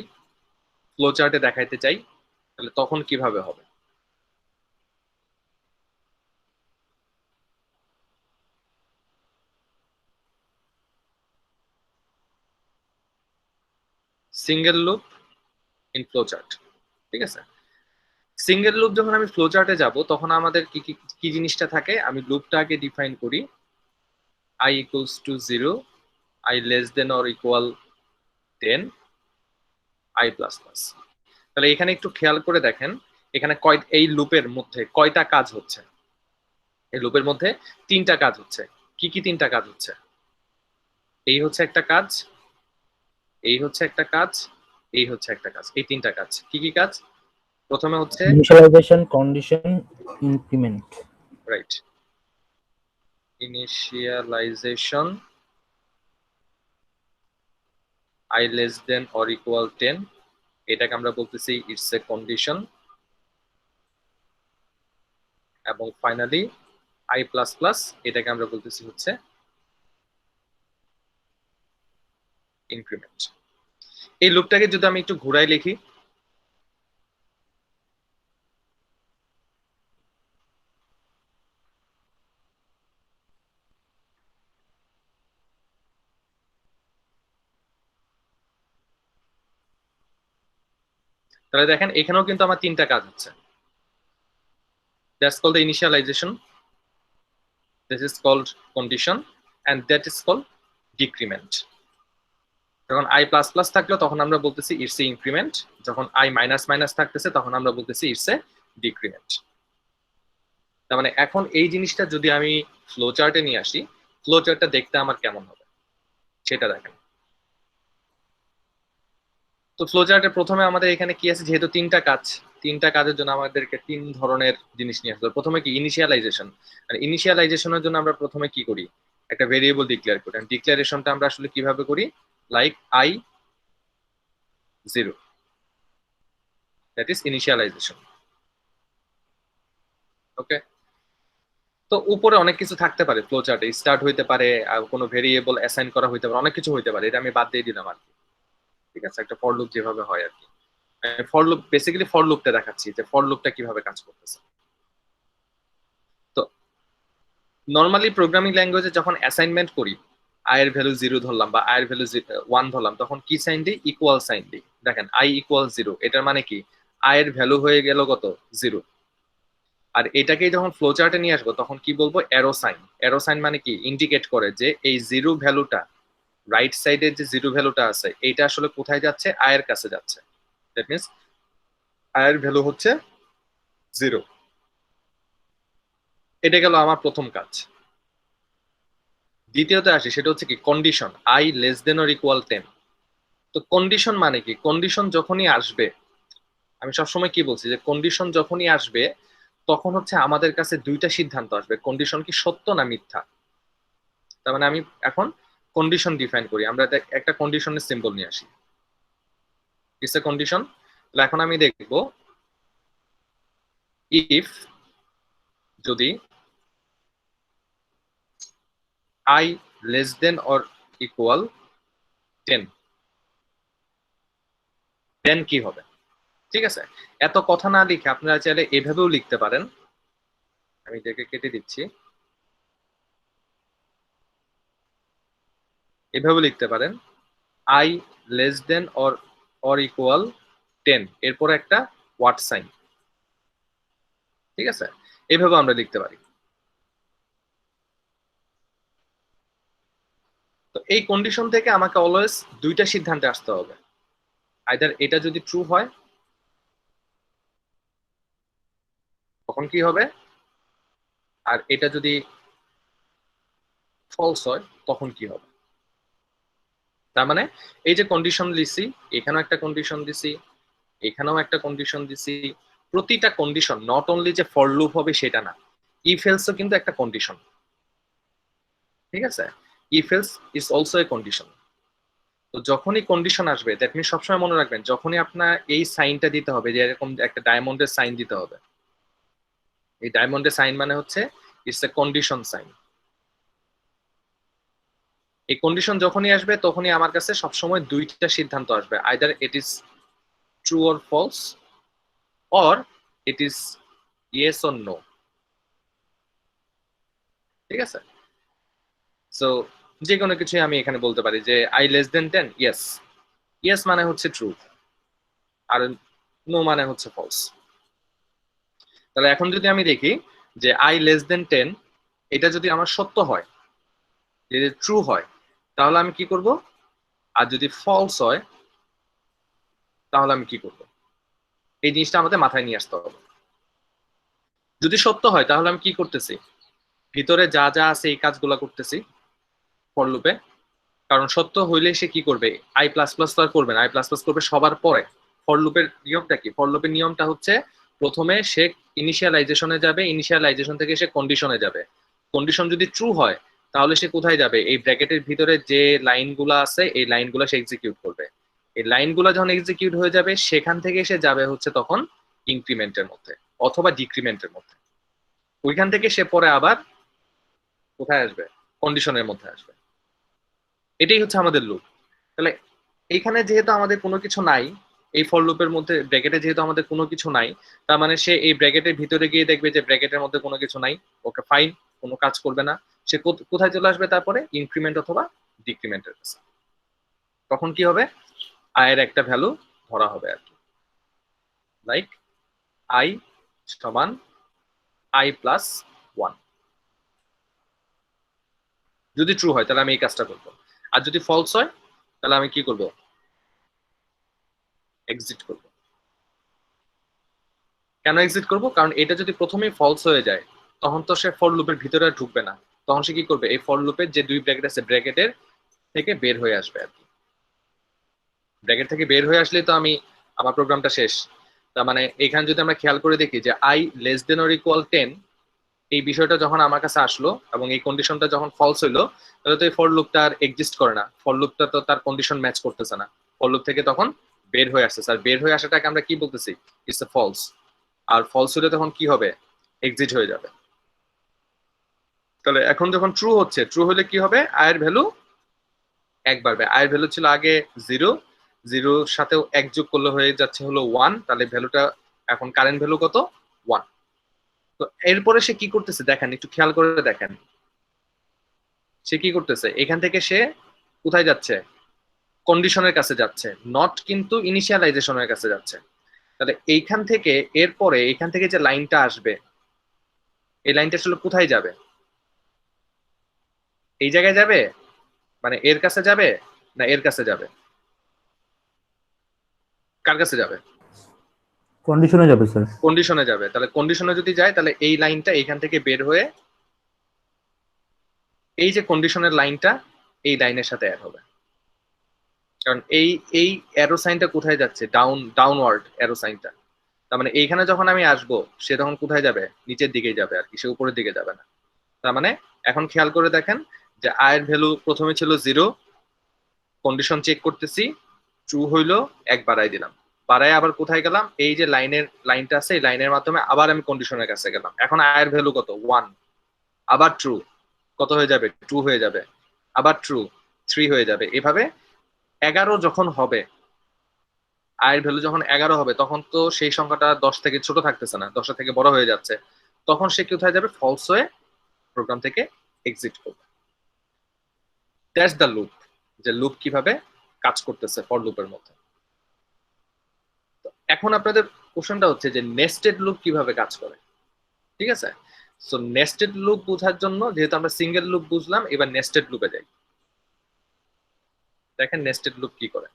ফ্লো চার্টে দেখাইতে চাই, তাহলে তখন কিভাবে হবে। Single loop in flow chart. ঠিক আছে, সিঙ্গেল লুপ যখন আমি ফ্লো চার্টে যাব তখন আমাদের কি কি কি জিনিসটা থাকে, আমি লুপটা আগে ডিফাইন করি, i equals to 0, i less than or equal 10, i plus plus। তাহলে এখানে একটু খেয়াল করে দেখেন এখানে এই লুপের মধ্যে কয়টা কাজ হচ্ছে। এই লুপের মধ্যে তিনটা কাজ হচ্ছে। কি কি তিনটা কাজ হচ্ছে, এই হচ্ছে একটা কাজ, এই হচ্ছে একটা কাজ, এই হচ্ছে একটা কাজ, এই তিনটা কাজ। কি কি কাজ, প্রথমে হচ্ছে initialization, condition, increment. Right, initialization, i less than or equal 10, এটাকে আমরা বলতেছি ইটস এ কন্ডিশন, এবং ফাইনালি i প্লাস প্লাস, এটাকে আমরা বলতেছি হচ্ছে ইনক্রিমেন্ট। এই লুপটাকে যদি আমি একটু ঘুরাই লিখি, তাহলে দেখেন এখানেও কিন্তু আমার তিনটা কাজ হচ্ছে। That's called the initialization, this is called condition, and that is called decrement. যখন i প্লাস প্লাস থাকলো তখন আমরা বলতেছি ইটস এ ইনক্রিমেন্ট, যখন i মাইনাস মাইনাস থাকতেছে তখন আমরা বলতেছি ইটস এ ডিক্রিমেন্ট। তার মানে এখন এই জিনিসটা যদি আমি ফ্লো চার্টে নিয়ে আসি, ফ্লো চার্টটা দেখতে আমার কেমন হবে সেটা দেখেন। তো ফ্লো চার্টে প্রথমে আমাদের এখানে কি আছে, যেহেতু তিনটা কাজ, তিনটা কাজের জন্য আমাদেরকে তিন ধরনের জিনিস নিয়ে আসতে হবে। প্রথমে কি ইনিশিয়ালাইজেশন, আর ইনিশিয়ালাইজেশনের জন্য আমরা প্রথমে কি করি, একটা ভেরিয়েবল ডিক্লেয়ার করি। আর ডিক্লারেশনটা আমরা আসলে কিভাবে করি, like i 0, that is initialization. Okay, তো উপরে অনেক কিছু থাকতে পারে ফ্লো চার্টে, স্টার্ট হইতে পারে, কোনো ভেরিয়েবল অ্যাসাইন করা হইতে পারে, অনেক কিছু হইতে পারে, এটা আমি বাদ দিয়ে দিলাম আর কি। ঠিক আছে, একটা ফর লুপ যেভাবে হয় আর কি, ফর লুপ বেসিক্যালি ফর লুপটা দেখাচ্ছি যে ফর লুপটা কিভাবে কাজ করতেছে। তো নর্মালি প্রোগ্রামিং ল্যাঙ্গুয়েজে যখন অ্যাসাইনমেন্ট করি, i এর ভ্যালু 0 ধরলাম বা i এর ভ্যালু 1 ধরলাম, তখন কি সাইন দিই, ইকুয়াল সাইন দিই। দেখেন i ইকুয়াল 0, এটার মানে কি i এর ভ্যালু হয়ে গেল কত, 0। আর এটাকেই যখন ফ্লো চার্টে নিয়ে আসবো তখন কি বলবো, অ্যারো সাইন। অ্যারো সাইন মানে কি, ইন্ডিকেট করে যে এই 0 ভ্যালুটা, রাইট সাইডের যে 0 ভ্যালুটা আছে এইটা আসলে কোথায় যাচ্ছে, i এর কাছে যাচ্ছে। দ্যাট মিন্স i এর ভ্যালু হচ্ছে 0। এটা গেল আমার প্রথম কাজ। দ্বিতীয়তে আসি, সেটা হচ্ছে কি condition, i less than or equal 10। তো কন্ডিশন মানে কি? কন্ডিশন যখনই আসবে, আমি সবসময় কি বলছি যে কন্ডিশন যখনই আসবে তখন হচ্ছে আমাদের কাছে দুইটা সিদ্ধান্ত আসবে, কন্ডিশন কি সত্য না মিথ্যা। তার মানে আমি এখন কন্ডিশন ডিফাইন করি, আমরা একটা কন্ডিশনের সিম্বল নিয়ে আসি, ইটস এ কন্ডিশন। তাহলে এখন আমি দেখব ইফ যদি I less than or equal 10, then কি হবে? ঠিক আছে, এত কথা না লিখে আপনারা চাইলে এভাবেও লিখতে পারেন, আমি এটাকে কেটে দিচ্ছি, এভাবে লিখতে পারেন I less than or equal 10, এরপর একটা ওয়াট সাইন। ঠিক আছে, এভাবে আমরা লিখতে পারি। তো এই কন্ডিশন থেকে আমাকে অলওয়েজ দুইটা সিদ্ধান্তে আসতে হবে, আইদার এটা যদি ট্রু হয় তখন কি হবে, আর এটা যদি ফলস হয় তখন কি হবে। তার মানে এই যে কন্ডিশন দিছি, এখানেও একটা কন্ডিশন দিছি, এখানেও একটা কন্ডিশন দিছি, প্রতিটা কন্ডিশন নট অনলি যে ফর লুপ হবে সেটা না, ইফ এলসও কিন্তু একটা কন্ডিশন। ঠিক আছে, if else is also a condition. তো যখনই কন্ডিশন আসবে, দ্যাট মিনস সবসময় মনে রাখবেন যখনই আপনার এই সাইনটা দিতে হবে, যে এরকম একটা ডায়মন্ডের সাইন দিতে হবে, এই ডায়মন্ডের সাইন মানে হচ্ছে ইটস এ কন্ডিশন সাইন। এই কন্ডিশন যখনই আসবে তখনই আমার কাছে সবসময় দুইটা সিদ্ধান্ত আসবে, either it is true or false, or it is yes or no. ঠিক আছে, সো যে কোনো কিছুই আমি এখানে বলতে পারি যে I less than 10, yes, yes মানে হচ্ছে ট্রু, আর নো মানে হচ্ছে ফলস। তাহলে এখন যদি আমি দেখি যে আই লেস দেন 10 এটা যদি আমার সত্য হয়, যদি ট্রু হয়, তাহলে আমি কি করব, আর যদি ফলস হয় তাহলে আমি কি করব, এই জিনিসটা আমাদের মাথায় নিয়ে আসতে হবে। যদি সত্য হয় তাহলে আমি কি করতেছি, ভিতরে যা যা আছে এই কাজগুলো করতেছি ফর লুপে, কারণ সত্য হইলে সে কি করবে, আই প্লাস প্লাস তো আর করবে না, আই প্লাস প্লাস করবে সবার পরে। ফর লুপের নিয়মটা কি, ফর লুপের নিয়মটা হচ্ছে প্রথমে সে ইনিশিয়ালাইজেশনে যাবে, ইনিশিয়ালাইজেশন থেকে সে কন্ডিশনে যাবে, কন্ডিশন যদি ট্রু হয় তাহলে সে কোথায় যাবে, এই ব্র্যাকেটের ভিতরে যে লাইনগুলো আছে এই লাইনগুলো সে এক্সিকিউট করবে, এই লাইনগুলো যখন এক্সিকিউট হয়ে যাবে সেখান থেকে সে যাবে হচ্ছে তখন ইনক্রিমেন্টের মধ্যে অথবা ডিক্রিমেন্টের মধ্যে, ওইখান থেকে সে পরে আবার কোথায় আসবে, কন্ডিশনের মধ্যে আসবে। এটাই হচ্ছে আমাদের লুপ। তাহলে এইখানে যেহেতু আমাদের কোনো কিছু নাই, এই ফর লুপের মধ্যে ব্র্যাকেটে যেহেতু আমাদের কোনো কিছু নাই, তার মানে সে এই ব্র্যাকেটের ভিতরে গিয়ে দেখবে যে ব্র্যাকেটের মধ্যে কোনো কিছু নাই, ওকে ফাইন, কোনো কাজ করবে না, সে কোথায় চলে আসবে তারপরে, ইনক্রিমেন্ট অথবা ডিক্রিমেন্টের কাছে। তখন কি হবে, আয়ের একটা ভ্যালু ধরা হবে আর কি, লাইক আই সমান আই প্লাস 1। যদি ট্রু হয় তাহলে আমি এই কাজটা করবো, আর যদি ফলস হয় তাহলে আমি কি করব, এক্সিট করব। কেন এক্সিট করব, কারণ এটা যদি প্রথমেই ফলস হয়ে যায় তখন তো সে ফর লুপের ভিতরে আর ঢুকবে না, তখন সে কি করবে, এই ফর লুপের যে দুই ব্র্যাকেট আছে ব্র্যাকেটের থেকে বের হয়ে আসবে আর কি, ব্র্যাকেট থেকে বের হয়ে আসলে তো আমি আমার প্রোগ্রামটা শেষ। তার মানে এখানে যদি আমরা খেয়াল করে দেখি যে I less than or equal 10, এই বিষয়টা যখন আমার কাছে আসলো এবং এই কন্ডিশনটা যখন ফলস হইলো, তাহলে তো এই ফর লুপটা আর এক্সিস্ট করে না, ফর লুপটা তো তার কন্ডিশন ম্যাচ করতেছে না, ফর লুপ থেকে তখন বের হয়ে আসছে, আর বের হয়ে আসাটাকে আমরা কি বলতেছি, ইটস এ ফলস, আর ফলস হলে তখন কি হবে, এক্সিট হয়ে যাবে। তাহলে এখন যখন ট্রু হচ্ছে, ট্রু হলে কি হবে, আয়ের ভ্যালু 1 বাড়বে, আয়ের ভ্যালু ছিল আগে 0, 0 সাথেও 1 যোগ করলে হয়ে যাচ্ছে হলো 1, তাহলে ভ্যালুটা এখন কারেন্ট ভ্যালু কত, 1। তো এরপরে সে কি করতেছে দেখেন, একটু খেয়াল করে দেখেন, সে কি করতেছে, এখান থেকে সে কোথায় যাচ্ছে, কন্ডিশনের কাছে যাচ্ছে, নট কিন্তু ইনিশিয়ালাইজেশনের কাছে যাচ্ছে। তাহলে এইখান থেকে এরপরে এখান থেকে যে লাইনটা আসবে, এই লাইনটা আসলে কোথায় যাবে, এই জায়গায় যাবে, মানে এর কাছে যাবে না এর কাছে যাবে, কার কাছে যাবে, কন্ডিশনে যাবে স্যার। কন্ডিশনে যাবে। তাহলে কন্ডিশনে যদি যায় তাহলে এই লাইনটা এখান থেকে বের হয়ে এই যে কন্ডিশনের লাইনটা এই লাইনের সাথে অ্যাড হবে। কারণ এই অ্যারো সাইনটা কোথায় যাচ্ছে, ডাউনওয়ার্ড অ্যারো সাইনটা। তার মানে এইখানে যখন আমি আসবো সে তখন কোথায় যাবে, নিচের দিকেই যাবে আর কি, সে উপরের দিকে যাবে না। তার মানে এখন খেয়াল করে দেখেন যে আয়ের ভ্যালু প্রথমে ছিল 0, কন্ডিশন চেক করতেছি, ট্রু হইলো, 1 বাড়াই দিলাম, বাড়াই আবার কোথায় গেলাম, এই যে লাইনটা আছে এই লাইনের মাধ্যমে আবার আমি কন্ডিশনের কাছে গেলাম। এখন আয়ের ভ্যালু কত, 1, আবার ট্রু, কত হয়ে যাবে, 2 হয়ে যাবে, আবার ট্রু, 3 হয়ে যাবে। এভাবে 11 যখন হবে, আয়ের ভ্যালু যখন 11 হবে, তখন তো সেই সংখ্যাটা 10 থেকে ছোট থাকতেছে না, 10 থেকে বড় হয়ে যাচ্ছে। তখন সে কোথায় যাবে, ফলস হয়ে প্রোগ্রাম থেকে এক্সিট করবে। দ্যাটস দ্য লুপ, যে লুপ কিভাবে কাজ করতেছে ফর লুপের মধ্যে। এখন আপনাদের কোশ্চেনটা হচ্ছে যে নেস্টেড লুপ কিভাবে কাজ করে। ঠিক আছে, সো নেস্টেড লুপ বোঝার জন্য, যেহেতু আমরা সিঙ্গেল লুপ বুঝলাম, এবার নেস্টেড লুপে যাই। দেখেন নেস্টেড লুপ কি করে।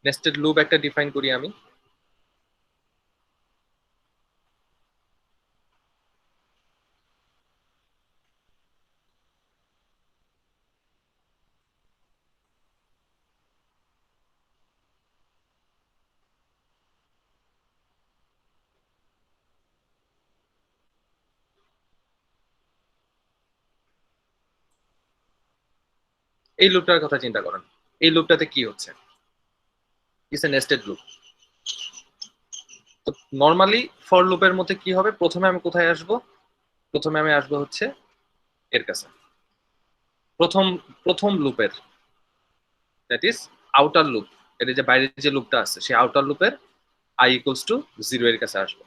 নেস্টেড লুপ একটা ডিফাইন করি আমি। এই লুপটার কথা চিন্তা করেন, এই লুপটাতে কি হচ্ছে, ইটস এ নেস্টেড লুপ। তো নরমালি ফর লুপের মধ্যে কি হবে, প্রথমে আমি কোথায় আসব, প্রথমে আমি আসবো হচ্ছে এর কাছে, প্রথম প্রথম লুপের, দ্যাট ইজ আউটার লুপ, এর যে বাইরের যে লুপটা আছে সেই আউটার লুপের i ইকুয়ালস টু 0 এর কাছে আসবো।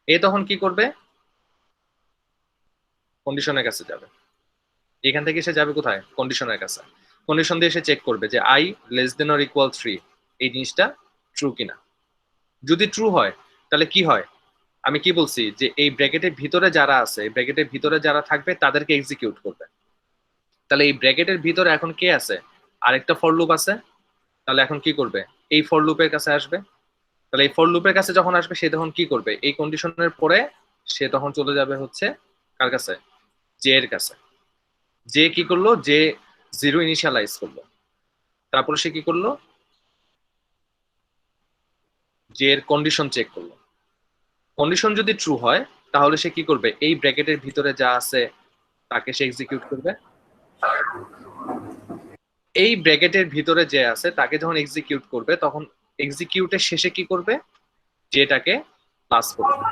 এ তখন কি করবে, কন্ডিশনের কাছে যাবে, এখান থেকে সে যাবে কোথায়, কন্ডিশনের কাছে। কন্ডিশন দিয়ে সে চেক করবে যে i less than or equal 3, এই জিনিসটা ট্রু কিনা। যদি ট্রু হয় তাহলে কি হয়, আমি কি বলছি যে এই ব্র্যাকেটের ভিতরে যারা আছে, ব্র্যাকেটের ভিতরে যারা থাকবে তাদেরকে এক্সিকিউট করবে। তাহলে এই ব্র্যাকেটের ভিতরে এখন কে আছে, আরেকটা ফর লুপ আছে, তাহলে এখন কি করবে, এই ফর লুপের কাছে আসবে। তাহলে এই ফর লুপের কাছে যখন আসবে সে তখন কি করবে, এই কন্ডিশনের পরে সে তখন চলে যাবে হচ্ছে কার কাছে, জে এর কাছে। জে কি করলো, যে 0 ইনিশিয়ালাইজ করলো, তারপরে সে কি করলো, জে এর কন্ডিশন চেক করলো। কন্ডিশন যদি ট্রু হয় তাহলে সে কি করবে, এই ব্র্যাকেটের ভিতরে যা আছে তাকে সে এক্সিকিউট করবে। এই ব্র্যাকেটের ভিতরে যে আছে তাকে যখন এক্সিকিউট করবে তখন এক্সিকিউটের শেষে কি করবে, যেটাকে প্লাস করবে।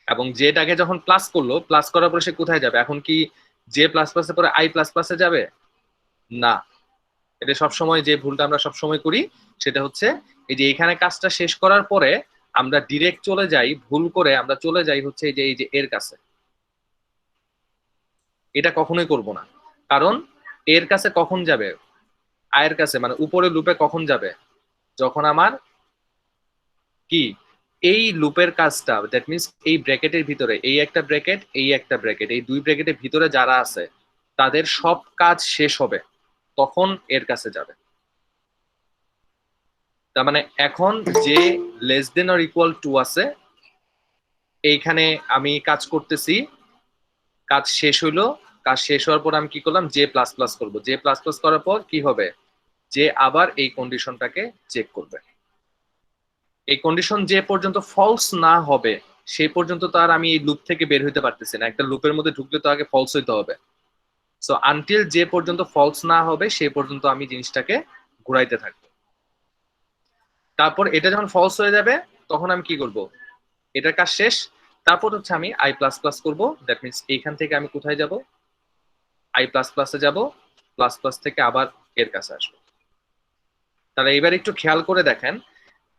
এবং যেটাকে যখন প্লাস করলো, প্লাস করার পরে সে কোথায় যাবে, এখন কি জে প্লাস প্লাসের পরে i প্লাস প্লাসে যাবে না। এটা সবসময় যে ভুলটা আমরা সবসময় করি সেটা হচ্ছে এই যে এখানে কাজটা শেষ করার পরে আমরা ডিরেক্ট চলে যাই, ভুল করে আমরা চলে যাই হচ্ছে এই যে এর কাছে। এটা কখনোই করব না, কারণ এর কাছে কখন যাবে, আয়ের কাছে মানে উপরে লুপে কখন যাবে, যখন আমার কি এই লুপের কাজটা, দ্যাট মিনস এই ব্র্যাকেটের ভিতরে এই একটা ব্র্যাকেট, এই একটা ব্র্যাকেট, এই দুই ব্র্যাকেটের ভিতরে যারা আছে তাদের সব কাজ শেষ হবে, তখন এর কাছে যাবে। তার মানে এখন যে less than or equal two আছে, এইখানে আমি কাজ করতেছি, কাজ শেষ হইলো, কাজ শেষ হওয়ার পর আমি কি করলাম, জে প্লাস প্লাস করবো, জে প্লাস প্লাস করার পর কি হবে, যে আবার এই কন্ডিশনটাকে চেক করবে। এই কন্ডিশন যে পর্যন্ত ফলস না হবে সেই পর্যন্ত তো আর আমি এই লুপ থেকে বের হইতে পারতেছি না, একটা লুপের মধ্যে ঢুকলে তো আগে ফলস হইতে হবে। সো আনটিল যে পর্যন্ত ফলস না হবে সেই পর্যন্ত আমি জিনিসটাকে ঘুরাইতে থাকবো। তারপর এটা যখন ফলস হয়ে যাবে তখন আমি কি করব, এটার কাজ শেষ, তারপর হচ্ছে আমি i প্লাস প্লাস করবো, দ্যাট মিনস এইখান থেকে আমি কোথায় যাব, i প্লাস প্লাসে যাব, প্লাস প্লাস থেকে আবার এর কাছে আসবো। তাহলে এবার একটু খেয়াল করে দেখেন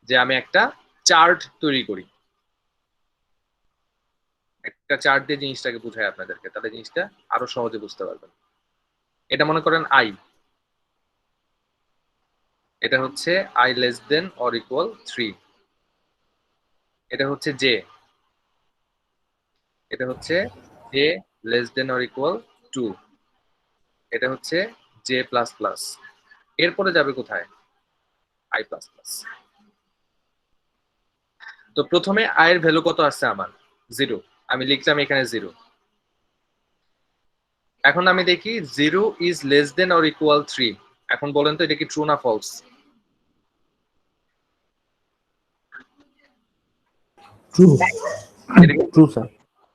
যে আমি একটা চার্ট তৈরি করি, একটা চার্ট দিয়ে জিনিসটাকে বুঝাই আপনাদেরকে, তাহলে জিনিসটা আরো সহজে বুঝতে পারবেন। এটা মনে করেন i, এটা হচ্ছে i less than or equal 3, এটা হচ্ছে j, এটা হচ্ছে j less than or equal 2, এটা হচ্ছে j প্লাস প্লাস, এরপরে যাবে কোথায়, i প্লাস প্লাস। তো প্রথমে i এর ভ্যালু কত আসছে আমার, 0, আমি লিখলাম এখানে 0। এখন আমি দেখি 0 is less than or equal 3। এখন বলেন তো এটা কি ট্রু না ফলস? ট্রু এটা কি ট্রু স্যার।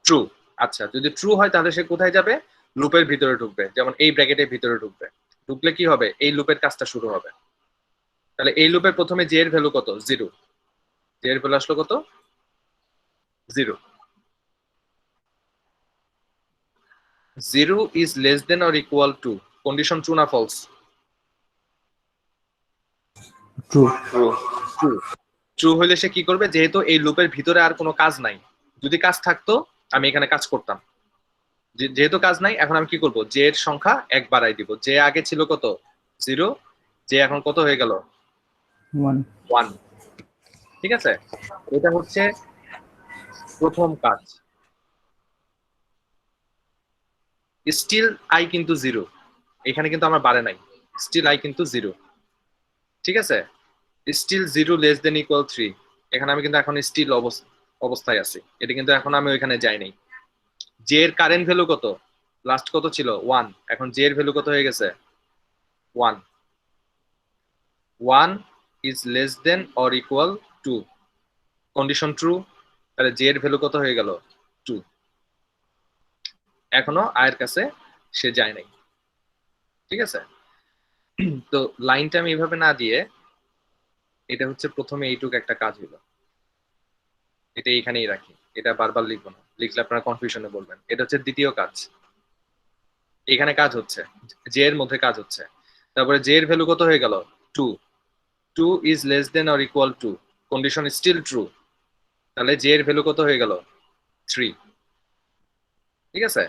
ট্রু? আচ্ছা, যদি ট্রু হয় তাহলে সে কোথায় যাবে? লুপের ভিতরে ঢুকবে, যেমন এই ব্র্যাকেটের ভিতরে ঢুকবে। ঢুকলে কি হবে? এই লুপের কাজটা শুরু হবে। তাহলে এই লুপের প্রথমে জে এর ভ্যালু কত? 0। জে এর ভ্যালু আসলো কত? 0। 0 is less than or equal to, condition true না ফলস? ট্রু। ট্রু। ট্রু হইলে সে কি করবে? যেহেতু এই লুপের ভিতরে আর কোনো কাজ নাই, যদি কাজ থাকতো আমি এখানে কাজ করতাম। যেহেতু কাজ নাই, এখন আমি কি করব? জে এর সংখ্যা 1 বাড়াই দিব। জে আগে ছিল কত? 0। জে এখন কত হয়ে গেল? 1 1। ঠিক আছে, এটা হচ্ছে প্রথম কাজ। স্টিল আই কিন্তু 0, এখানে কিন্তু আমার বাড়ে নাই। স্টিল আই কিন্তু 0। ঠিক আছে, স্টিল 0 লেস দেন ইকুয়াল 3। এখানে আমি কিন্তু এখন স্টিল অবস্থায় আছি, এটা কিন্তু এখন আমি ওইখানে যাই নাই। জে এর কারেন্ট ভ্যালু কত? লাস্ট কত ছিল? 1। এখন জে এর ভ্যালু কত হয়ে গেছে? 1। 1 is less than or equal 2, condition true. তাহলে জে এর ভ্যালু কত হয়ে গেল? 2। এখনো আয়ের কাছে সে যায় নাই। ঠিক আছে, তো লাইনটা আমি এভাবে না দিয়ে, এটা হচ্ছে প্রথমে এইটুক একটা কাজ হইলো, এটা এখানেই রাখি, এটা বারবার লিখবো না, লিখলে আপনারা কনফিউশনে বলবেন। এটা হচ্ছে দ্বিতীয় কাজ, এখানে কাজ হচ্ছে, জে এর মধ্যে কাজ হচ্ছে। তারপরে জে এর ভ্যালু কত হয়ে গেল? 2। 2 is less than or equal to, condition still true. তাহলে জে এর ভ্যালু কত হয়ে গেল? 3। ঠিক আছে,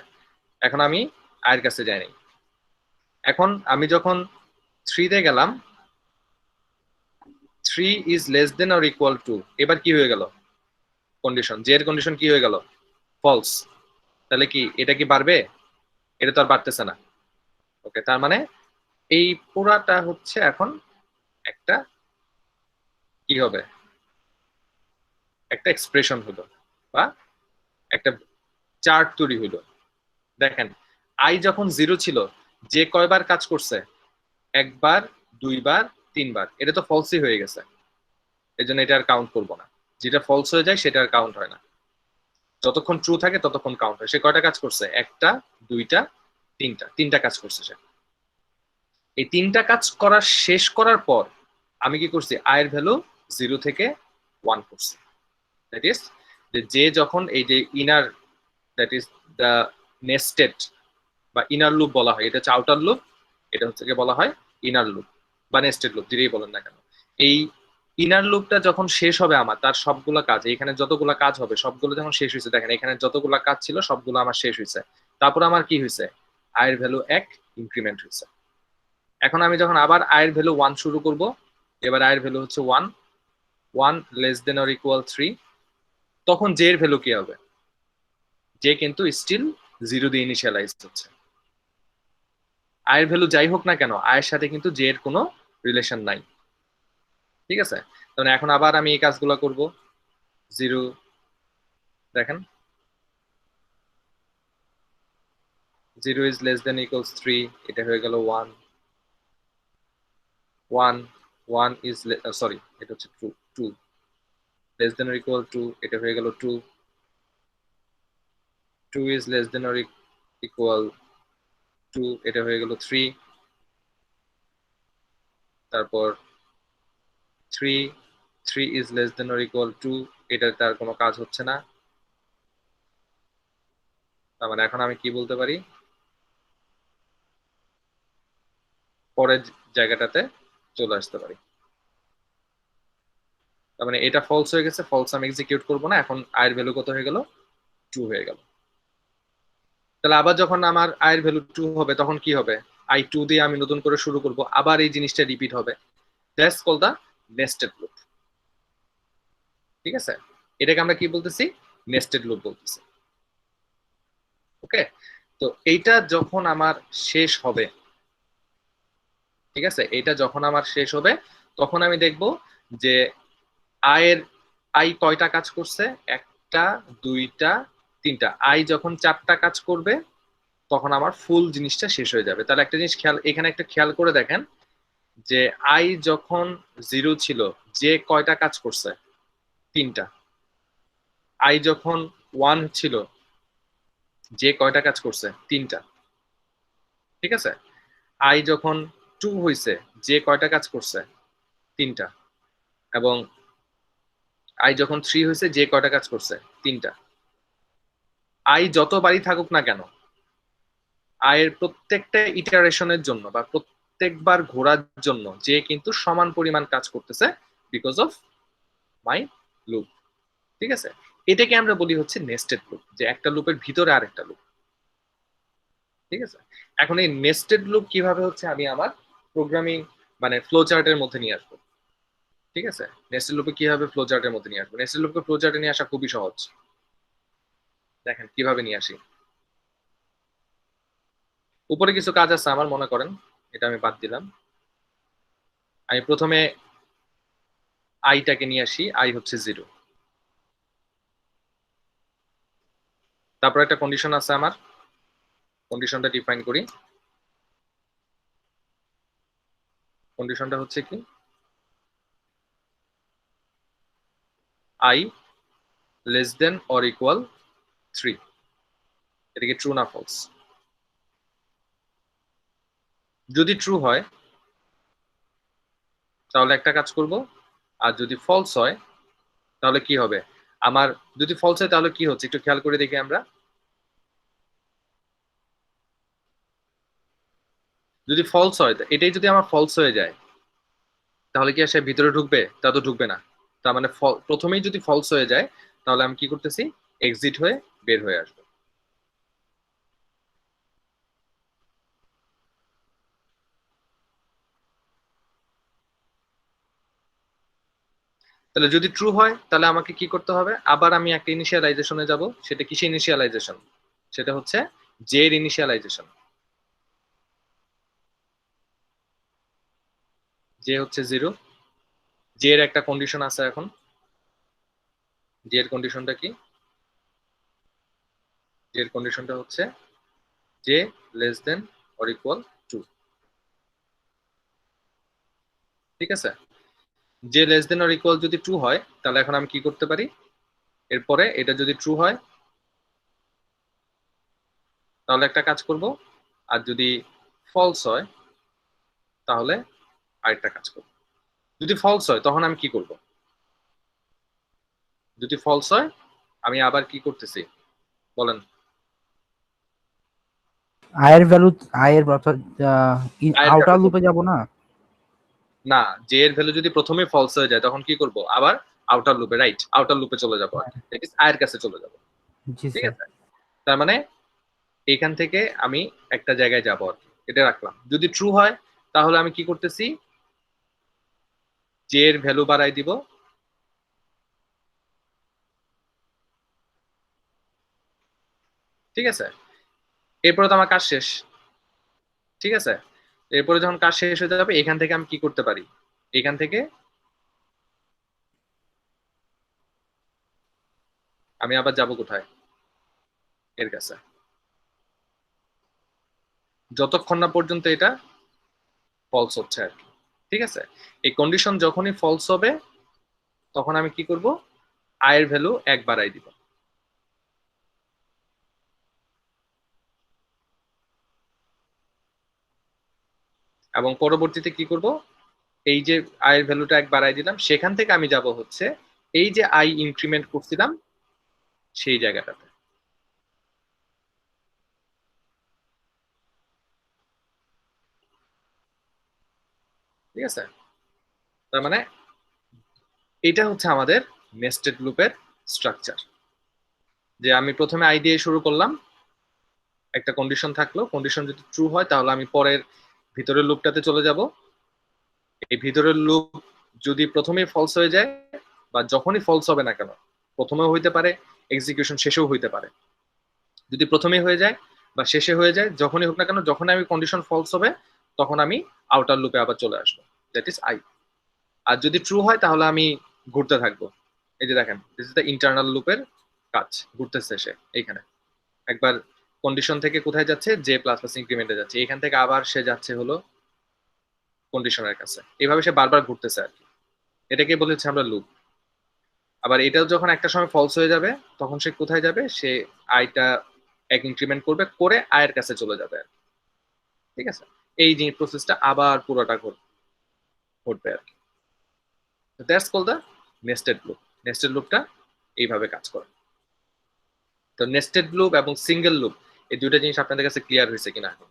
এখন আমি আয়ের কাছে যাই নাই। এখন আমি যখন 3 তে গেলাম, 3 is less than or equal two, এবার কি হয়ে গেল? কন্ডিশন, জে এর কন্ডিশন কি হয়ে গেল? ফলস। তাহলে কি এটা কি বাড়বে? এটা তো আর বাড়তেছে না। ওকে, তার মানে এই পুরাটা হচ্ছে এখন একটা কি হবে? একটা এক্সপ্রেশন হলো, বা একটা চার্ট তৈরি হলো। দেখেন, আই যখন 0 ছিল, যে কয়বার কাজ করছে? 1 বার, 2 বার, 3 বার। এটা তো ফলসই হয়ে গেছে, এই জন্য এটা আর কাউন্ট করবো না। যেটা ফলস হয়ে যায় সেটা আর কাউন্ট হয় না। যতক্ষণ ট্রু থাকে ততক্ষণ কাউন্ট হয়। সে কয়টা কাজ করছে? 1টা, 2টা, 3টা। 3টা কাজ করছে সে। এই 3টা কাজ করা শেষ করার পর আমি কি করছি? আয়ের ভ্যালু 0 থেকে 1 করছি। দ্যাট ইজ যে যখন এই যে inner, that is the nested বা ইনার লুপ বলা হয়, এটা হচ্ছে আউটার লুপ, এটা হচ্ছে বলা হয় ইনার লুপ বা নেস্টেড লুপ, যেটাই বলেন না কেন। এই ইনার লুপটা যখন শেষ হবে আমার, তার সবগুলা কাজ, এখানে যতগুলা কাজ হবে সবগুলো যখন শেষ হয়েছে, দেখেন এখানে যতগুলা কাজ ছিল সবগুলো আমার শেষ হয়েছে। তারপর আমার কি হয়েছে? আয়ের ভ্যালু 1 ইনক্রিমেন্ট হয়েছে। এখন আমি যখন আবার আয়ের ভ্যালু 1 শুরু করব, এবার আয়ের ভ্যালু হচ্ছে 1, 1 লেস দেন অর ইকুয়াল 3, তখন জে এর ভ্যালু কি হবে? জে কিন্তু স্টিল 0 দিয়ে ইনিশিয়ালাইজ হচ্ছে। আয়ের ভ্যালু যাই হোক না কেন, আয়ের সাথে কিন্তু জে এর কোনো রিলেশন নাই। ঠিক আছে, তাহলে এখন আবার আমি এই কাজগুলো করব। 0, দেখেন 0 ইজ লেস দেন ইকুয়ালস 3, এটা হয়ে গেল 1। 1 ইজ সরি, এটা হচ্ছে 2 লেস দেন অর ইকুয়াল 2, এটা হয়ে গেল 2। 2 is less than or equal 2, এটা হয়ে গেল 3। তারপর 3 is less than or equal 2, এটা তার কোনো কাজ হচ্ছে না। তার মানে এখন আমি কি বলতে পারি? পরের জায়গাটাতে চলে আসতে পারি। তার মানে এটা ফলস হয়ে গেছে, ফলস আমি এক্সিকিউট করবো না। এখন আয়ের ভ্যালু কত হয়ে গেল? 2 হয়ে গেল। তাহলে আবার যখন আমার আয়ের ভ্যালু 2 হবে, তখন কি হবে? আই 2 দিয়ে আমি নতুন করে শুরু করব, আবার এই জিনিসটা রিপিট হবে। That's call the nested loop. ঠিক আছে, এটাকে আমরা কি বলতেছি? নেস্টেড লুপ বলতেছি। ওকে, তো এইটা যখন আমার শেষ হবে, ঠিক আছে, এটা যখন আমার শেষ হবে, তখন আমি দেখব যে আই কয়টা কাজ করছে? 1টা, 2টা, 3টা। আই যখন 4টা কাজ করবে, তখন আমার ফুল জিনিসটা শেষ হয়ে যাবে। তাহলে একটা জিনিস এখানে একটা খেয়াল করে দেখেন যে আই যখন 0 ছিল, যে কয়টা কাজ করছে? 3টা। আই যখন 1 ছিল, যে কয়টা কাজ করছে? 3টা। ঠিক আছে? আই যখন 2 হইছে, যে কয়টা কাজ করছে? 3টা। এবং আই যখন 3 হইছে, যে কয়টা কাজ করছে? 3টা। আই যতবারই থাকুক না কেন, আয়ের প্রত্যেকটা ইটারেশনের জন্য বা প্রত্যেকবার ঘোরার জন্য যে কিন্তু সমান পরিমাণ কাজ করতেছে বিকজ অফ মাই লুপ। ঠিক আছে? এটাকে আমরা বলি হচ্ছে নেস্টেড লুপ, যে একটা লুপের ভিতরে আরেকটা লুপ। ঠিক আছে? এখন এই নেস্টেড লুপ কিভাবে হচ্ছে আমি আমার প্রোগ্রামিং মানে ফ্লো চার্টের মধ্যে নিয়ে আসবো। ঠিক আছে? নেস্টেড লুপে কিভাবে ফ্লো চার্টের মধ্যে নিয়ে আসবো? নেস্টেড লুপকে ফ্লো চার্টে নিয়ে আসা খুবই সহজ। দেখেন কিভাবে নিয়ে আসি। উপরে কিছু কাজ আছে আমার, মনে করেন এটা আমি বাদ দিলাম। আমি প্রথমে আইটাকে নিয়ে আসি, আই হচ্ছে 0। তারপর একটা কন্ডিশন আছে আমার, কন্ডিশনটা ডিফাইন করি। কন্ডিশনটা হচ্ছে কি, I less than or equal 3। এটা কি ট্রু না ফলস? যদি ট্রু হয় তাহলে একটা কাজ করব, আর যদি ফলস হয় তাহলে কি হবে? আমার যদি ফলস হয় তাহলে কি হচ্ছে একটু খেয়াল করে দেখি আমরা। যদি ফলস হয়, এটাই যদি আমার ফলস হয়ে যায় তাহলে কি আর সে ভিতরে ঢুকবে? তা তো ঢুকবে না। তার মানে প্রথমেই যদি ফলস হয়ে যায় তাহলে আমি কি করতেছি? এক্সিট হয়ে বের হয়ে আসবো। তাহলে যদি ট্রু হয় তাহলে আমাকে কি করতে হবে? আবার আমি একটা ইনিশিয়ালাইজেশনে যাব। সেটা কিসে ইনিশিয়ালাইজেশন? সেটা হচ্ছে জে এর ইনিশিয়ালাইজেশন। জে হচ্ছে 0। জে এর একটা কন্ডিশন আছে এখন। জে এর কন্ডিশনটা কি? জে এর কন্ডিশনটা হচ্ছে J less than or equal 2। ঠিক আছে? J less than or equal যদি 2 হয় তাহলে এখন আমি কি করতে পারি? এরপরে এটা যদি ট্রু হয় তাহলে একটা কাজ করব, আর যদি ফলস হয় তাহলে আরেকটা কাজ করব। যদি ফলস হয় তখন আমি কি করব? যদি ফলস হয় আমি আবার কি করতেছি বলেন? আয়ের ভ্যালু, আয়ের অর্থাৎ আয়ের আউটার value- লুপে যাব না? না, জে এর ভ্যালু যদি প্রথমে ফলস হয়ে যায় তখন কি করব? আবার আউটার লুপে, রাইট, আউটার লুপে চলে যাবো, আর কি আয়ের কাছে চলে যাব। জি ঠিক স্যার। আছে? তার মানে এখান থেকে আমি একটা জায়গায় যাবো আর কি, এটা রাখলাম। যদি ট্রু হয় তাহলে আমি কি করতেছি? জে এর ভ্যালু বাড়াই দিব। ঠিক আছে? এরপরে তো আমার কাজ শেষ। ঠিক আছে? এরপরে যখন কাজ শেষ হয়ে যাবে এখান থেকে আমি কি করতে পারি? এখান থেকে আমি আবার যাব কোথায়? এর কাছে। যতক্ষণ না পর্যন্ত এটা ফলস হচ্ছে আর কি। ঠিক আছে? এই কন্ডিশন যখনই ফলস হবে তখন আমি কি করব? আয়ের ভ্যালু 1 বাড়াই দিব। এবং পরবর্তীতে কি করব? এই যে আয়ের ভ্যালুটা 1 বাড়াই দিলাম, সেখান থেকে আমি যাব হচ্ছে এই যে আই ইনক্রিমেন্ট করছিলাম সেই জায়গাটাতে। ঠিক আছে? তার মানে এটা হচ্ছে আমাদের নেস্টেড লুপের স্ট্রাকচার। যে আমি প্রথমে আই দিয়ে শুরু করলাম, একটা কন্ডিশন থাকলো, কন্ডিশন যদি ট্রু হয় তাহলে আমি পরের ভিতরের লুপটাতে চলে যাব। এই ভিতরের লুপ যদি প্রথমেই ফলস হয়ে যায় বা যখনই ফলস হবে না কেন, প্রথমেও হইতে পারে, এক্সিকিউশন শেষেও হইতে পারে, যদি প্রথমেই হয়ে যায় বা শেষে হয়ে যায়, যখনই হোক না কেন, যখন আমি কন্ডিশন ফলস হবে তখন আমি আউটার লুপে আবার চলে আসবো, দ্যাট ইজ আই। আর যদি ট্রু হয় তাহলে আমি ঘুরতে থাকবো। এই যে দেখেন, দিস ইজ দ্য ইন্টারনাল লুপের কাজ, ঘুরতেছে সে এইখানে। একবার কন্ডিশন থেকে কোথায় যাচ্ছে, জে প্লাস প্লাস ইনক্রিমেন্টে যাচ্ছে, এখান থেকে আবার সে যাচ্ছে হলো কন্ডিশনের কাছে, এভাবে সে বারবার ঘুরতেছে আর কি। এটাকে বলেছে আমরা লুপ। আবার এটাও যখন একটা সময় ফলস হয়ে যাবে তখন সে কোথায় যাবে, সে আইটা এক ইনক্রিমেন্ট করবে, করে আয়ের কাছে চলে যাবে আর কি। ঠিক আছে, এই যে প্রসেসটা আবার পুরোটা ঘটবে আর কি। That's call the nested loop. Nested লুপটা এইভাবে কাজ করে। তো নেস্টেড লুপ এবং সিঙ্গেল লুপ এই দুইটা জিনিস আপনাদের কাছে ক্লিয়ার হয়েছে কিনা এখন?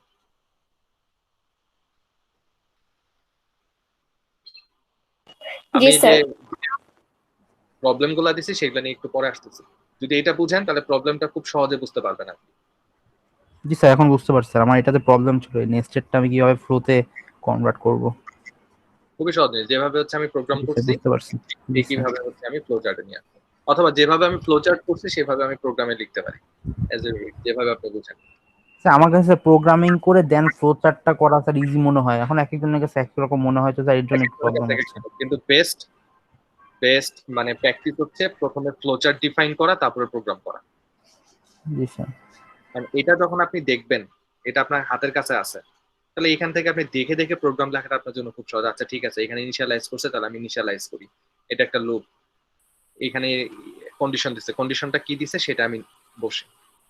জি আমি যে স্যার। প্রবলেম গুলা দিছি সেগুলো নিয়ে একটু পরে আসতেছি। যদি এটা বুঝেন তাহলে প্রবলেমটা খুব সহজে বুঝতে পারবেন আপনি। জি স্যার, এখন বুঝতে পারছি স্যার। আমার এটাতে প্রবলেম ছিল, এই নেস্টেডটা আমি কিভাবে ফ্লোতে কনভার্ট করব। খুবই সহজ জিনিস, যেভাবে হচ্ছে আমি প্রোগ্রাম জি স্যার, করছি বুঝতে পারছি। জি স্যার। কিভাবে হচ্ছে আমি ফ্লো চার্টে নিয়ে আসবো, অথবা যেভাবে আমি ফ্লো চার্ট করছি সেভাবে আমি প্রোগ্রামে লিখতে পারি, যেভাবে আপনি বুঝেন। স্যার আমার কাছে প্রোগ্রামিং করে দেন ফ্লো চার্টটা করা স্যার ইজি মনে হয়, এখন এক একজনের কাছে এক রকম মনে হয়, তো স্যার এর জন্য একটু প্রবলেম হচ্ছে। কিন্তু বেস্ট বেস্ট মানে প্র্যাকটিস হচ্ছে প্রথমে ফ্লো চার্ট ডিফাইন করা, তারপরে প্রোগ্রাম করা। জি স্যার। কারণ এটা যখন আপনি দেখবেন, এটা আপনার হাতের কাছে আছে, তাহলে এখান থেকে আপনি দেখে দেখে প্রোগ্রাম লেখাটা আপনার জন্য খুব সহজ। আচ্ছা ঠিক আছে, এখানে ইনিশিয়ালাইজ করছে, তাহলে আমি ইনিশিয়ালাইজ করি, এটা একটা লুপ। এখানে কন্ডিশন দিছে, কন্ডিশনটা কি দিছে সেটা আমি বসে,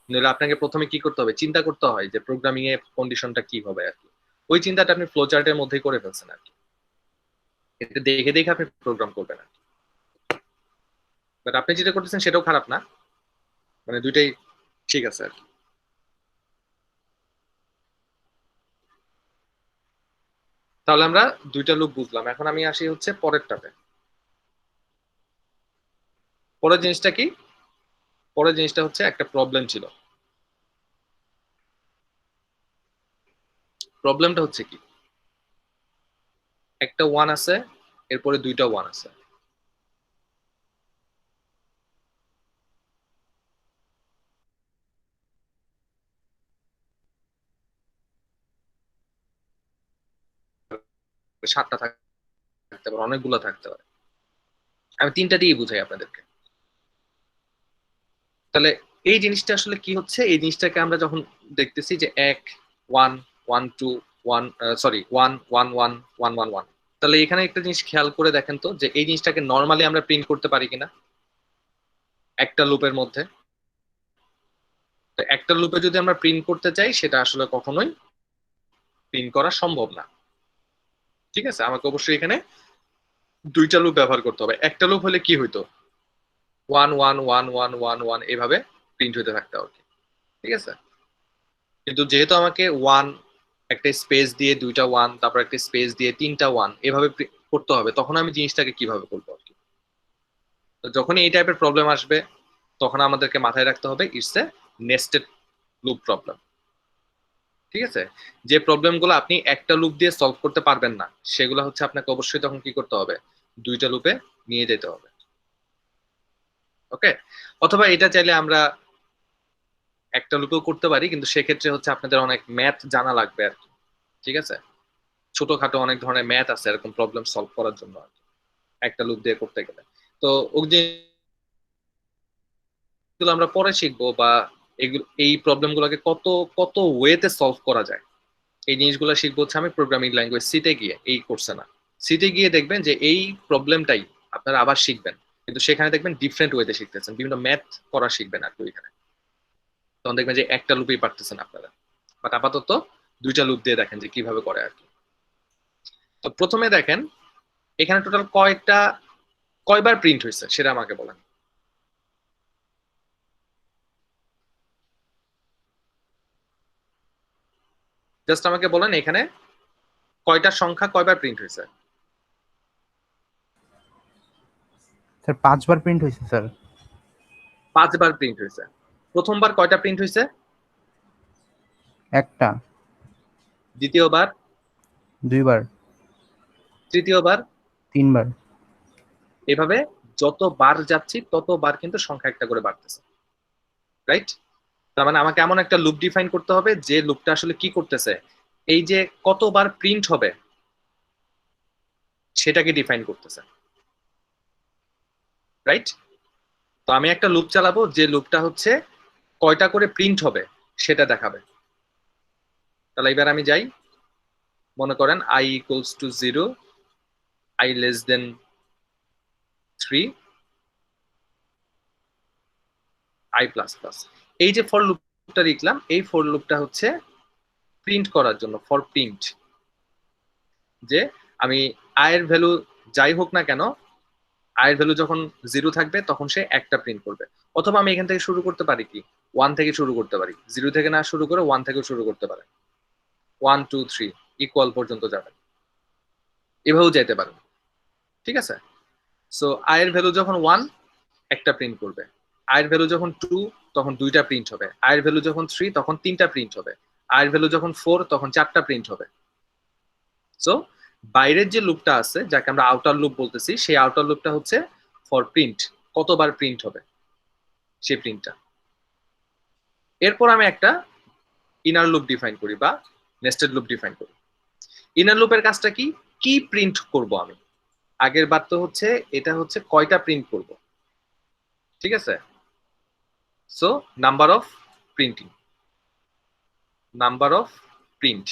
নইলে আপনাকে প্রথমে কি করতে হবে, চিন্তা করতে হয় যে প্রোগ্রামিং এ কন্ডিশনটা কি হবে আর কি। ওই চিন্তাটা আপনি ফ্লো চার্টের মধ্যেই করে ফেলছেন আর কি। এটা দেখে দেখে আপনি প্রোগ্রাম করবেন আর কি। বাট আপনি যেটা করতেছেন সেটাও খারাপ না, মানে দুইটাই ঠিক আছে আর কি। তাহলে আমরা দুইটা লুপ বুঝলাম, এখন আমি আসি হচ্ছে পরেরটাতে। পরের জিনিসটা কি, পরের জিনিসটা হচ্ছে একটা প্রবলেম ছিল। প্রবলেমটা হচ্ছে কি, একটা ওয়ান আছে, এরপরে দুইটা ওয়ান আছে। সাতটা থাকতে পারে, অনেকগুলো থাকতে পারে, আমি তিনটা দিয়ে বুঝাই আপনাদেরকে। তাহলে এই জিনিসটা আসলে কি হচ্ছে, এই জিনিসটাকে আমরা যখন দেখতেছি যে এক one one two one, sorry one one one one one one, তাহলে এখানে একটা জিনিস খেয়াল করে দেখেন তো যে এই জিনিসটাকে নর্মালি আমরা প্রিন্ট করতে পারি কিনা একটা লুপের মধ্যে। তো একটা লুপে যদি আমরা প্রিন্ট করতে চাই সেটা আসলে কখনোই প্রিন্ট করা সম্ভব না। ঠিক আছে, আমাকে অবশ্যই এখানে দুইটা লুপ ব্যবহার করতে হবে। একটা লুপ হলে কি হইতো, one one one one one one এভাবে প্রিন্ট হতে থাকতে হবে, ঠিক আছে। কিন্তু যেহেতু আমাকে ওয়ান একটা স্পেস দিয়ে দুইটা ওয়ান, তারপর একটা স্পেস দিয়ে তিনটা ওয়ান এভাবে করতে হবে, তখন আমি জিনিসটাকে কিভাবে করবো আর কি। তো যখনই এই টাইপের প্রবলেম আসবে তখন আমাদেরকে মাথায় রাখতে হবে it's a nested loop problem. ঠিক আছে, যে প্রবলেমগুলো আপনি একটা লুপ দিয়ে সলভ করতে পারবেন না সেগুলো হচ্ছে আপনাকে অবশ্যই তখন কি করতে হবে, দুইটা লুপে নিয়ে যেতে হবে। ওকে, অথবা এটা চাইলে আমরা একটা লুপেও করতে পারি, কিন্তু সেক্ষেত্রে হচ্ছে আপনাদের অনেক ম্যাথ জানা লাগবে আর কি। ঠিক আছে, ছোটখাটো অনেক ধরনের ম্যাথ আছে এরকম প্রবলেম সলভ করার জন্য আর কি, একটা লুপ দিয়ে করতে গেলে। তো ওই জিনিসগুলো আমরা পরে শিখবো, বা এগুলো এই প্রবলেম গুলোকে কত কত ওয়েতে সলভ করা যায় এই জিনিসগুলো শিখবো হচ্ছে আমি প্রোগ্রামিং ল্যাঙ্গুয়েজ সিতে গিয়ে, এই কোর্সে না। সিতে গিয়ে দেখবেন যে এই প্রবলেমটাই আপনারা আবার শিখবেন, কিন্তু সেখানে দেখবেন ডিফারেন্ট ওয়েতে শিখতেছেন, বিভিন্ন ম্যাথ করা শিখবেন আর কি ওইখানে। তখন দেখবেন যে একটা লুপেই পারতেছেন আপনারা। বাট আপাতত দুইটা লুপ দিয়ে দেখেন যে কিভাবে করে আর কি। তো প্রথমে দেখেন এখানে টোটাল কয়বার প্রিন্ট হয়েছে সেটা আমাকে বলেন। জাস্ট আমাকে বলেন এখানে কয়টা সংখ্যা কয়বার প্রিন্ট হয়েছে। স্যার 5বার প্রিন্ট হয়েছে স্যার। 5বার প্রিন্ট হয়েছে। প্রথমবার কয়টা প্রিন্ট হয়েছে, একটা। দ্বিতীয়বার, 2বার। তৃতীয়বার, 3বার। এভাবে যতবার যাচ্ছি ততবার কিন্তু সংখ্যা একটা করে বাড়তেছে, রাইট। তার মানে আমাকে এমন একটা লুপ ডিফাইন করতে হবে যে লুপটা আসলে কি করতেছে, এই যে কতবার প্রিন্ট হবে সেটাকে ডিফাইন করতেছে, রাইট। তো আমি একটা লুপ চালাবো যে লুপটা হচ্ছে কয়টা করে প্রিন্ট হবে সেটা দেখাবে। তাহলে এবার আমি যাই, মনে করেন i equals to 0, i less than 3, i plus plus। এই যে ফর লুপটা লিখলাম, এই ফর লুপটা হচ্ছে প্রিন্ট করার জন্য, ফর প্রিন্ট, যে আমি i এর ভ্যালু যাই হোক না কেন, i এর ভ্যালু যখন 0 থাকবে তখন সে একটা প্রিন্ট করবে। অথবা আমি এখান থেকে শুরু করতে পারি কি, 1 থেকে শুরু করতে পারি, 0 থেকে না শুরু করে 1 থেকে শুরু করতে পারে, 1 2 3 ইকুয়াল পর্যন্ত যাবে, এভাবেও যেতে পারেন। ঠিক আছে? সো i এর ভ্যালু যখন 1 একটা প্রিন্ট করবে, i এর ভ্যালু যখন 2 তখন দুইটা প্রিন্ট হবে, i এর ভ্যালু যখন 3 তখন তিনটা প্রিন্ট হবে, i এর ভ্যালু যখন 4 তখন চারটা প্রিন্ট হবে। সো বাইরের যে লুপটা আছে, যাকে আমরা আউটার লুপ বলতেছি, সেই আউটার লুপটা হচ্ছে ফর প্রিন্ট, কতবার প্রিন্ট হবে সেই প্রিন্টটা। এরপর আমি একটা ইনার লুপ ডিফাইন করি বা নেস্টেড লুপ ডিফাইন করি। ইনার লুপের কাজটা কি, কি প্রিন্ট করব আমি, আগের বার তো হচ্ছে এটা হচ্ছে কয়টা প্রিন্ট করব। ঠিক আছে? So number of printing, number of print.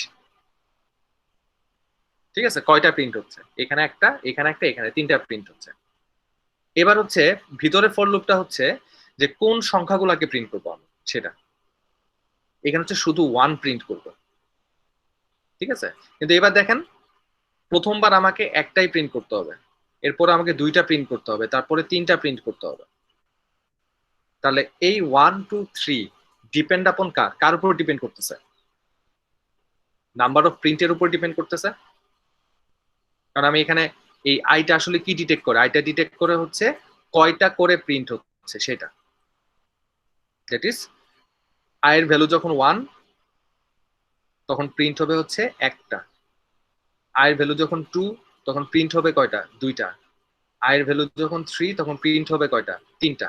ঠিক আছে? কয়টা প্রিন্ট হচ্ছে, এখানে একটা, এখানে একটা, এখানে তিনটা প্রিন্ট হচ্ছে। এবার হচ্ছে ভিতরে ফর লুপটা হচ্ছে যে কোন সংখ্যাগুলোকে প্রিন্ট করবো আমি সেটা, এখানে হচ্ছে শুধু 1 প্রিন্ট করব। ঠিক আছে? কিন্তু এবার দেখেন, প্রথমবার আমাকে একটাই প্রিন্ট করতে হবে, এরপর আমাকে দুইটা প্রিন্ট করতে হবে, তারপরে তিনটা প্রিন্ট করতে হবে। তাহলে এই 1 2 3 ডিপেন্ড আপন কার উপর ডিপেন্ড করতেছে, নাম্বার অফ প্রিন্টের উপর ডিপেন্ড করতেছে। কারণ আমি এখানে এই আইটা আসলে কি ডিটেক্ট করে, আইটা ডিটেক্ট করে হচ্ছে কয়টা করে প্রিন্ট হচ্ছে সেটা। দ্যাট ইজ আই এর ভ্যালু যখন 1 তখন প্রিন্ট হবে হচ্ছে একটা, আই এর ভ্যালু যখন 2 তখন প্রিন্ট হবে কয়টা, দুইটা, আই এর ভ্যালু যখন 3 তখন প্রিন্ট হবে কয়টা, তিনটা।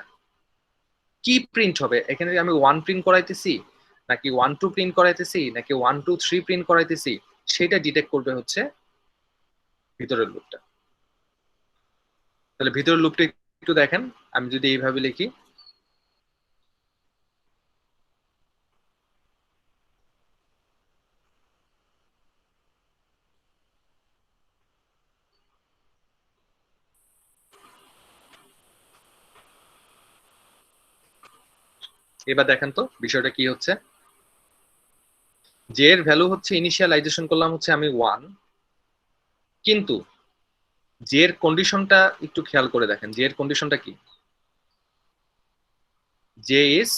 কি প্রিন্ট হবে এখানে, আমি 1 প্রিন্ট করাইতেছি নাকি 1 2 প্রিন্ট করাইতেছি নাকি 1 2 3 প্রিন্ট করাইতেছি, সেটা ডিটেক্ট করবে হচ্ছে ভিতরের লুপটা। তাহলে ভিতরের লুপটা একটু দেখেন, আমি যদি এইভাবে লিখি, এবার দেখেন তো বিষয়টা কি হচ্ছে। জে এর ভ্যালু হচ্ছে ইনিশিয়ালাইজেশন করলাম হচ্ছে আমি 1, কিন্তু জে এর কন্ডিশনটা একটু খেয়াল করে দেখেন, জে এর কন্ডিশনটা কি, J is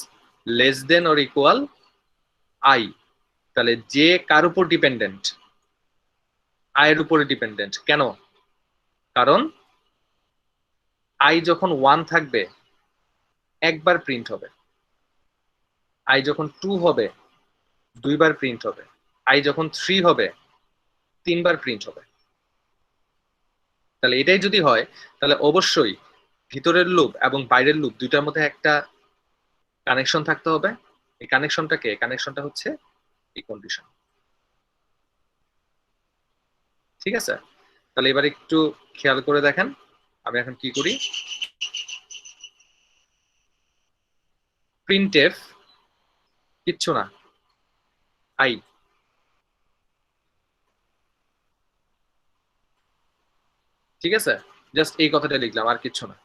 less than or equal I. তাহলে জে কার উপর ডিপেন্ডেন্ট, আই এর উপরে ডিপেন্ডেন্ট। কেন? কারণ আই যখন 1 থাকবে একবার প্রিন্ট হবে, আই যখন 2 হবে দুইবার প্রিন্ট হবে, আই যখন 3 হবে তিনবার প্রিন্ট হবে। তাহলে এটাই যদি হয়, তাহলে অবশ্যই ভিতরের লুপ এবং বাইরের লুপ দুইটার মধ্যে একটা কানেকশন থাকতে হবে। এই কানেকশনটা হচ্ছে এই কন্ডিশন। ঠিক আছে? তাহলে এবার একটু খেয়াল করে দেখেন আমি এখন কি করি, প্রিন্টএফ কিচ্ছু না, আই। ঠিক আছে? জাস্ট এই কথাটা লিখলাম, আর কিচ্ছু না,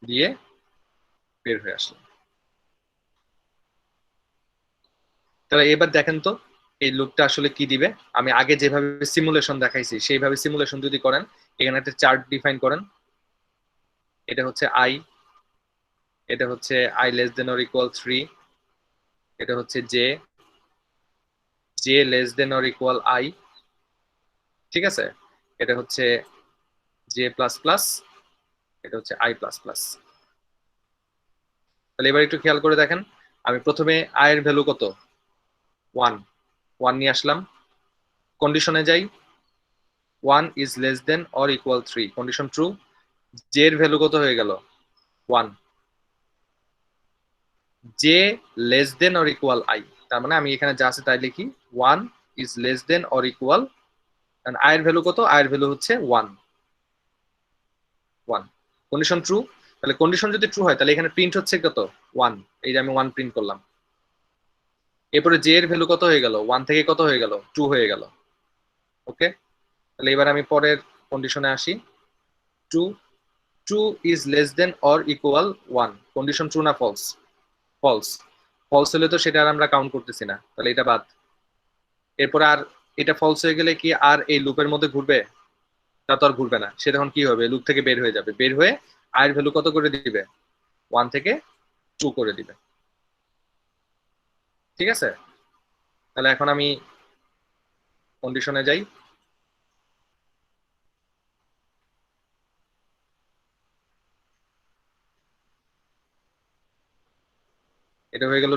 দিয়ে বের হয়ে আসলাম। তাহলে এবার দেখেন তো এই লুপটা আসলে কি দিবে। আমি আগে যেভাবে সিমুলেশন দেখাইছি সেইভাবে সিমুলেশন যদি করেন, এখানে একটা চার্ট ডিফাইন করেন, এটা হচ্ছে আই, এটা হচ্ছে I less than or equal 3, এটা হচ্ছে J, J less than or equal I. ঠিক আছে? এটা হচ্ছে জে প্লাস প্লাস, এটা হচ্ছে আই প্লাস প্লাস। তাহলে এবার একটু খেয়াল করে দেখেন, আমি প্রথমে আই এর ভ্যালু কত, 1 নিয়ে আসলাম, কন্ডিশনে যাই, 1 is less than or equal 3, condition true. J এর ভ্যালু কত হয়ে গেল, 1, J less than or equal I. তার মানে আমি এখানে যা আছে তাই লিখি, 1 is less than or equal, I এর ভ্যালু কত, আই এর ভ্যালু হচ্ছে 1, কন্ডিশন ট্রু। তাহলে কন্ডিশন যদি ট্রু হয় তাহলে এখানে প্রিন্ট হচ্ছে কত 1, এই যে আমি 1 প্রিন্ট করলাম। এরপরে জে এর ভ্যালু কত হয়ে গেল, 1 থেকে কত হয়ে গেল, 2 হয়ে গেল। ওকে, তাহলে এবার আমি পরের কন্ডিশনে আসি। 2 is less than or equal 1, condition true না ফলস? ফলস। ফলস হলে তো সেটা আর আমরা কাউন্ট করতেছি না, তাহলে এটা বাদ। এরপরে আর এটা ফলস হয়ে গেলে কি আর এই লুপের মধ্যে ঘুরবে? তা তো আর ঘুরবে না, সে তখন কি হবে, লুপ থেকে বের হয়ে যাবে, বের হয়ে আয়ের ভ্যালু কত করে দিবে, 1 থেকে 2 করে দিবে। ঠিক আছে, তাহলে এখন আমি কন্ডিশনে যাই। এটা হয়ে গেল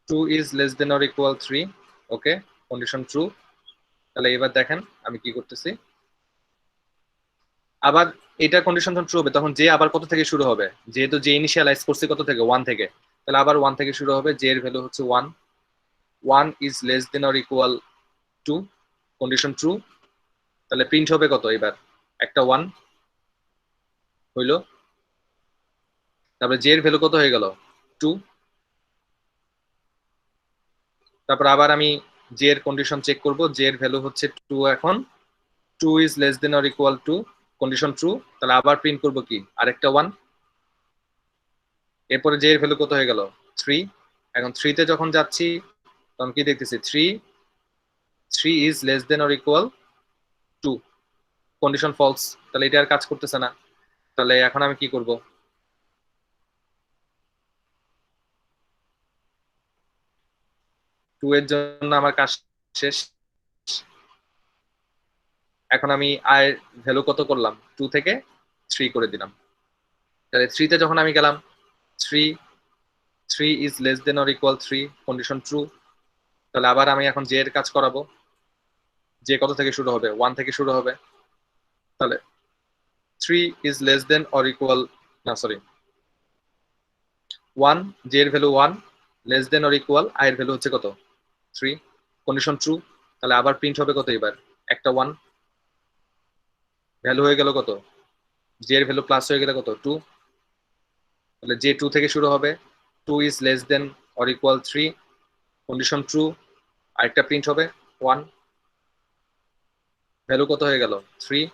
2 is less than or equal 3। Okay, condition true. তাহলে এবার দেখেন আমি কি করতেছি। আবার এটা কন্ডিশন যখন ট্রু হবে তখন জে আবার কত থেকে শুরু হবে, যেহেতু জে ইনিশিয়ালাইজ করছে কত থেকে, 1 থেকে, তাহলে আবার 1 থেকে শুরু হবে। জে এর ভ্যালু হচ্ছে 1 is less than or equal 2, condition true. তাহলে প্রিন্ট হবে কত এবার, একটা 1 হইলো। তারপরে জে এর ভ্যালু কত হয়ে গেল, 2। তারপর আবার আমি জে এর কন্ডিশন চেক করব, জে এর ভ্যালু হচ্ছে 2 এখন। 2 is less than or equal 2, condition true. তাহলে আবার প্রিন্ট করব কি, আরেকটা 1। এরপরে জে এর ভ্যালু কত হয়ে গেল, 3। এখন 3 তে যখন যাচ্ছি তখন কি দেখতেছি, 3 is less than or equal 2, condition false. তাহলে এটা আর কাজ করতেছে না। তাহলে এখন আমি কি করব, 2 এর জন্য আমার কাজ শেষ। এখন আমি আয়ের ভ্যালু কত করলাম, 2 থেকে 3 করে দিলাম। তাহলে 3 তে যখন আমি গেলাম, 3 is less than or equal 3, condition true. তাহলে আবার আমি এখন জে এর কাজ করাবো। জে কত থেকে শুরু হবে, 1 থেকে শুরু হবে। তাহলে 3 is less than or equal, না সরি, 1, জে এর value 1, less than or equal I এর ভ্যালু হচ্ছে কত, 3, কন্ডিশন ট্রু। তাহলে আবার প্রিন্ট হবে কত এবার, একটা 1, ভ্যালু হয়ে গেল কত, জে এর ভ্যালু প্লাস হয়ে গেলে কত, 2। তাহলে জে 2 থেকে শুরু হবে। 2 is less than or equal 3, condition true. আরেকটা প্রিন্ট হবে 1, ভ্যালু কত হয়ে গেল, 3।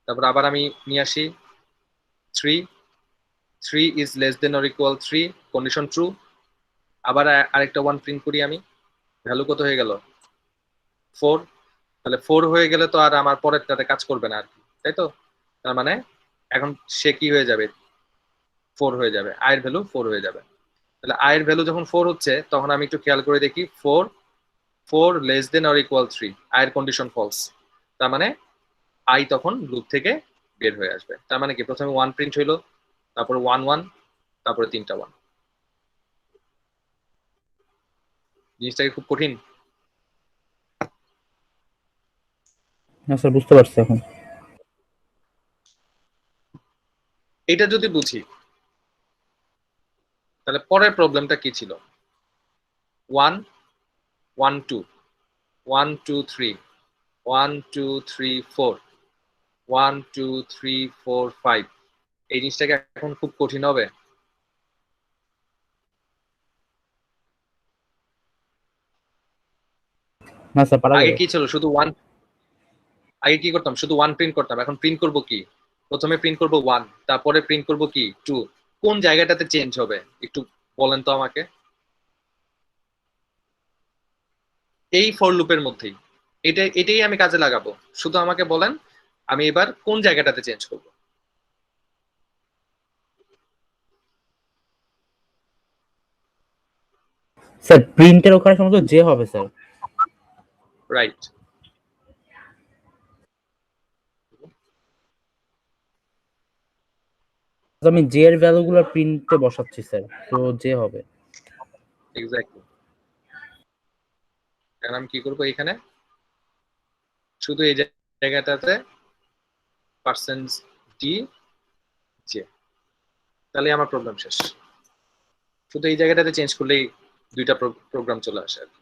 তারপর আবার আমি নিয়ে আসি 3 is less than or equal 3, condition true. আবার আরেকটা 1 প্রিন্ট করি আমি, ভ্যালু কত হয়ে গেল, 4। তাহলে 4 হয়ে গেলে তো আর আমার পরেরটাতে কাজ করবে না আর কি, তাই তো? তার মানে এখন সে কি হয়ে যাবে, 4 হয়ে যাবে, আয়ের ভ্যালু 4 হয়ে যাবে। তাহলে আয়ের ভ্যালু যখন 4 হচ্ছে তখন আমি একটু খেয়াল করে দেখি, 4 লেস দেন অর ইকুয়াল 3, আয়ের কন্ডিশন ফলস। তার মানে আই তখন লুপ থেকে বের হয়ে আসবে। তার মানে কি, প্রথমে 1 প্রিন্ট হইলো, তারপর 1 তারপরে 3টা 1। জিনিসটা কি খুব কঠিন? না স্যার, বুঝতে পারছি এখন। এটা যদি বুঝি তাহলে পরের প্রবলেমটা কি ছিল, 1 1 2 1 2 3 1 2 3 4 1 2 3 4 5, এই জিনিসটাকে এখন খুব কঠিন হবে? না স্যার, পারা আগে যাবে। কি ছিল, শুধু 1, আগে কি করতাম, শুধু 1 প্রিন্ট করতাম। এখন প্রিন্ট করব কি, প্রথমে প্রিন্ট করব 1, তারপরে প্রিন্ট করব কি 2। কোন জায়গাটাতে চেঞ্জ হবে একটু বলেন তো আমাকে। এই ফর লুপের মধ্যেই, এটাই আমি কাজে লাগাবো। শুধু আমাকে বলেন আমি এবার কোন জায়গাটাতে চেঞ্জ করব। স্যার প্রিন্টের ওখানে সম্ভবত যে হবে স্যার। রাইট, তো আমি জে এর ভ্যালুগুলো প্রিন্টে বসাচ্ছি স্যার, তো যে হবে। এক্স্যাক্টলি। এখন আমি কি করব, এখানে শুধু এই জায়গাটাতে পার্সেন্ট ডি জে, তাহলে আমার প্রবলেম শেষ। শুধু এই জায়গাটাতে চেঞ্জ করলেই দুইটা প্রোগ্রাম চলে আসে আর কি।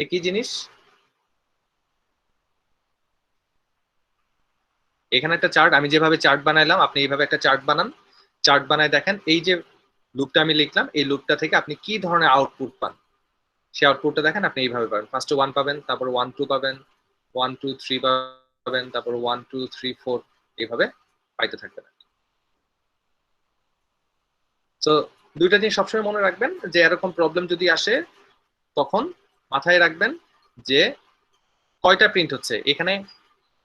একই জিনিস। এখানে একটা চার্ট, আমি যেভাবে চার্ট বানাইলাম আপনি এইভাবে একটা চার্ট বানান। চার্ট বানায় দেখেন এই যে লুপটা আমি লিখলাম, এই লুপটা থেকে আপনি কি ধরনের আউটপুট পান সেই আউটপুটটা দেখেন আপনি এইভাবে পাবেন। ফার্স্টে 1 পাবেন, তারপর 1 2 পাবেন, 1 2 3 পাবেন, তারপর 1 2 3 4 এইভাবে পাইতে থাকবেন। তো দুইটা জিনিস সবসময় মনে রাখবেন যে এরকম প্রবলেম যদি আসে তখন মাথায় রাখবেন যে কয়টা প্রিন্ট হচ্ছে। এখানে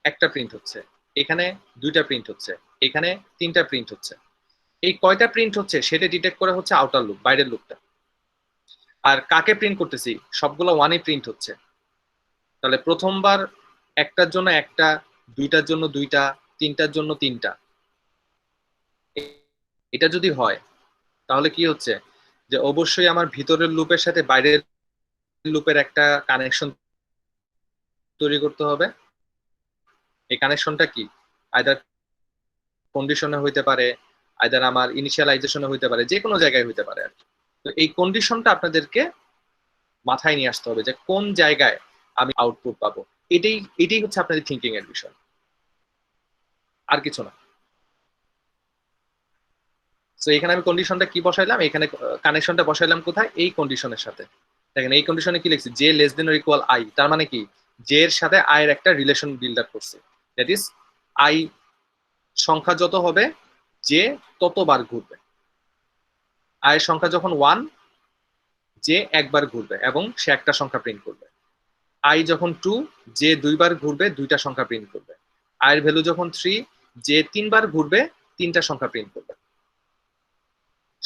একটা প্রিন্ট হচ্ছে, এখানে দুইটা প্রিন্ট হচ্ছে, এখানে তিনটা প্রিন্ট হচ্ছে। এই কয়টা প্রিন্ট হচ্ছে সেটা ডিটেক্ট করে হচ্ছে আউটার লুপ, বাইরের লুপটা। আর কাকে প্রিন্ট করতেছি, সবগুলো ওয়ানই প্রিন্ট হচ্ছে। তাহলে প্রথমবার একটার জন্য একটা, দুইটার জন্য দুইটা, তিনটার জন্য তিনটা, এটা যদি হয় তাহলে কি হচ্ছে যে অবশ্যই আমার ভিতরের লুপের সাথে বাইরের লুপের একটা কানেকশন তৈরি করতে হবে। এই কানেকশনটা কি, আইদার কন্ডিশনে হইতে পারে, আইদার আমার ইনিশিয়ালাইজেশনে হইতে পারে, যে কোনো জায়গায় হইতে পারে আর কি। তো এই কন্ডিশনটা আপনাদেরকে মাথায় নিয়ে আসতে হবে যে কোন জায়গায় আমি আউটপুট পাবো। এটাই এটাই হচ্ছে আপনাদের থিঙ্কিং এর বিষয়, আর কিছু না। তো এখানে আমি কন্ডিশনটা কি বসাইলাম, এখানে কানেকশনটা বসাইলাম কোথায়, এই কন্ডিশনের সাথে। দেখেন এই কন্ডিশনে কি লিখছি, J less than or equal I, তার মানে কি জে এর সাথে আই এর একটা রিলেশন বিল্ড আপ করছে। দ্যাট ইজ আই সংখ্যা যত হবে জে ততবার ঘুরবে। আই এর সংখ্যা যখন 1, জে একবার ঘুরবে এবং সে একটা সংখ্যা প্রিন্ট করবে। আই যখন 2, জে দুইবার ঘুরবে, দুইটা সংখ্যা প্রিন্ট করবে। আই এর ভ্যালু যখন 3, জে তিনবার ঘুরবে, তিনটা সংখ্যা প্রিন্ট করবে।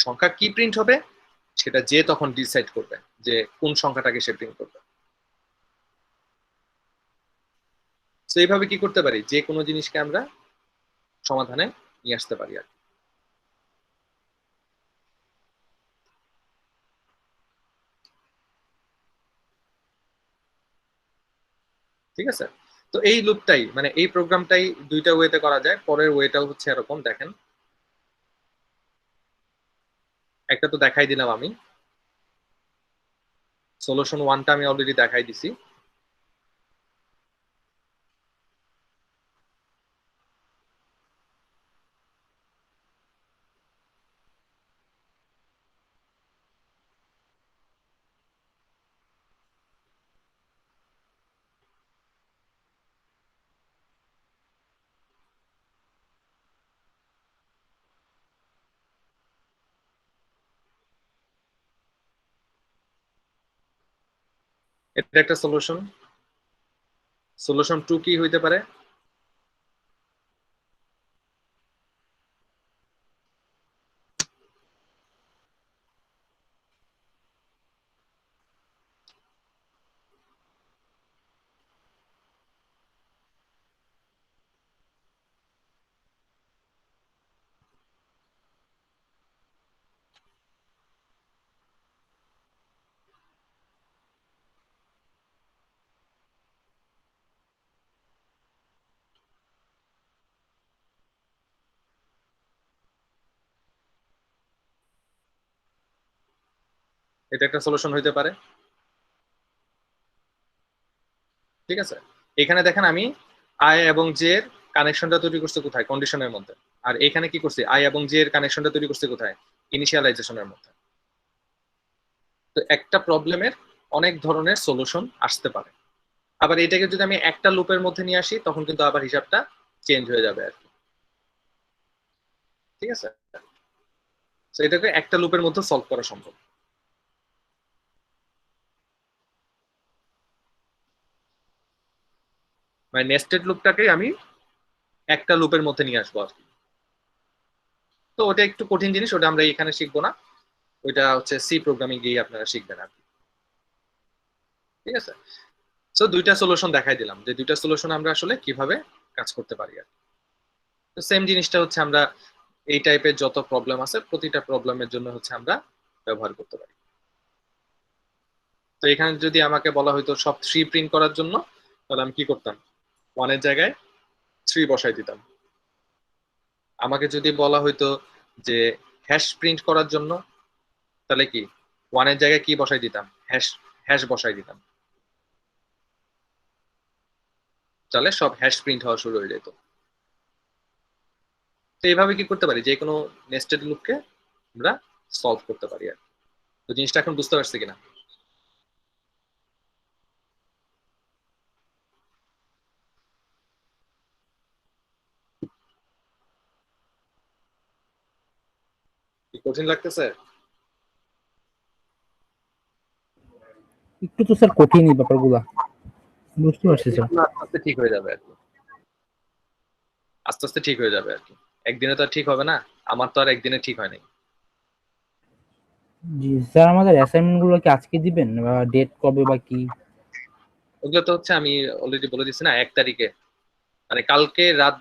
সংখ্যা কি প্রিন্ট হবে সেটা যে তখন ডিসাইড করবে যে কোন সংখ্যাটাকে সে প্রিন্ট করবে। তো এইভাবে কি করতে পারি, যে কোনো জিনিসকে আমরা সমাধানে নিয়ে আসতে পারি আর কি। ঠিক আছে, তো এই লুপটাই মানে এই প্রোগ্রামটাই দুইটা ওয়েতে করা যায়। পরের ওয়েটাও হচ্ছে এরকম, দেখেন একটা তো দেখাই দিলাম আমি, সলিউশন 1টা আমি অলরেডি দেখাই দিছি। এটা একটা সলিউশন। সলিউশন 2 কি হইতে পারে, এটা একটা সলিউশন হইতে পারে। ঠিক আছে, এখানে দেখেন আমি আই এবং জে এর কানেকশনটা তৈরি করছি কোথায়, কন্ডিশনের মধ্যে। আর এখানে কি করছি, আই এবং জে এর কানেকশনটা তৈরি করছি কোথায়, ইনিশিয়ালাইজেশনের মধ্যে। তো একটা প্রবলেমের অনেক ধরনের সলিউশন আসতে পারে। আবার এটাকে যদি আমি একটা লুপের মধ্যে নিয়ে আসি তখন কিন্তু আবার হিসাবটা চেঞ্জ হয়ে যাবে আর কি। ঠিক আছে, তো এটাকে একটা লুপের মধ্যে সলভ করা সম্ভব। মানে নেস্টেড লুপটাকে আমি একটা লুপের মধ্যে নিয়ে আসবো আর কি। তো ওটা একটু কঠিন জিনিস, ওটা আমরা এখানে শিখবো না, ওইটা হচ্ছে সি প্রোগ্রামিং গিয়ে আপনারা শিখবেন আর কি। ঠিক আছে, তো দুইটা সলিউশন দেখাই দিলাম যে দুইটা সলিউশন আমরা আসলে কিভাবে কাজ করতে পারি আর তো সেম জিনিসটা হচ্ছে আমরা এই টাইপের যত প্রবলেম আছে প্রতিটা প্রবলেমের জন্য হচ্ছে আমরা ব্যবহার করতে পারি। তো এখানে যদি আমাকে বলা হয়তো সব 3 প্রিন্ট করার জন্য, তাহলে আমি কি করতাম, 1 এর জায়গায় 3 বসাই দিতাম। আমাকে যদি বলা হয়তো যে হ্যাশ প্রিন্ট করার জন্য, তাহলে কি 1 এর জায়গায় কি বসাই দিতাম, হ্যাশ হ্যাশ বসাই দিতাম। তাহলে সব হ্যাশ প্রিন্ট হওয়া শুরু হয়ে যেত। তো এইভাবে কি করতে পারি, যে কোনো নেস্টেড লুপকে আমরা সলভ করতে পারি আর কি। তো জিনিসটা এখন বুঝতে পারছি কিনা? কি কঠিন লাগতেছে? একটু তো স্যার কঠিনই ব্যাপারগুলা, বুঝতে পারছি স্যার। আস্তে আস্তে ঠিক হয়ে যাবে আর কি, আস্তে আস্তে ঠিক হয়ে যাবে আর কি। একদিনে তো আর ঠিক হবে না, আমার তো আর একদিনে ঠিক হয় নাই। জি স্যার, আমাদের অ্যাসাইনমেন্ট গুলো কি আজকে দিবেন বা ডেট কবে বা কি? ওগুলো তো হচ্ছে আমি অলরেডি বলে দিচ্ছি না, 1 তারিখে, মানে কালকে রাত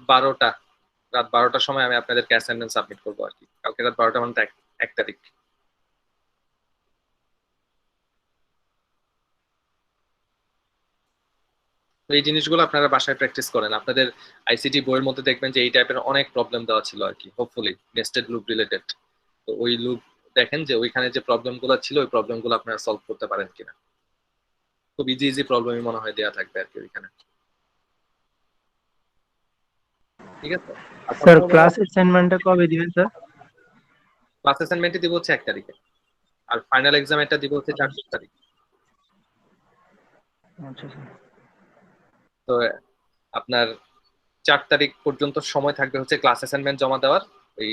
12টার সময় আমি আপনাদেরকে অ্যাসাইনমেন্ট সাবমিট করবো আর কি। কালকে রাত 12টা মানে তো 1 তারিখ। তো এই জিনিসগুলো আপনারা বাসায় প্র্যাকটিস করেন। আপনাদের আইসিটি বইয়ের মধ্যে দেখবেন যে এই টাইপের অনেক প্রবলেম দেওয়া ছিল আর কি, হোপফুলি নেস্টেড লুপ রিলেটেড। তো ওই লুপ দেখেন যে ওইখানে যে প্রবলেম গুলো ছিল, ওই প্রবলেম গুলো আপনারা সলভ করতে পারেন কিনা। খুব ইজি ইজি প্রবলেমই মনে হয় দেওয়া থাকবে আর কি ওইখানে। ঠিক আছে, স্যার ক্লাস অ্যাসাইনমেন্টটা কবে দিবেন স্যার? ক্লাস অ্যাসাইনমেন্টই দিব হচ্ছে 1 তারিখে, আর ফাইনাল এক্সাম এটা দিব হচ্ছে 4 তারিখ। আচ্ছা স্যার। তো আপনার 4 তারিখ পর্যন্ত সময় থাকবে হচ্ছে ক্লাস অ্যাসাইনমেন্ট জমা দেওয়ার। ওই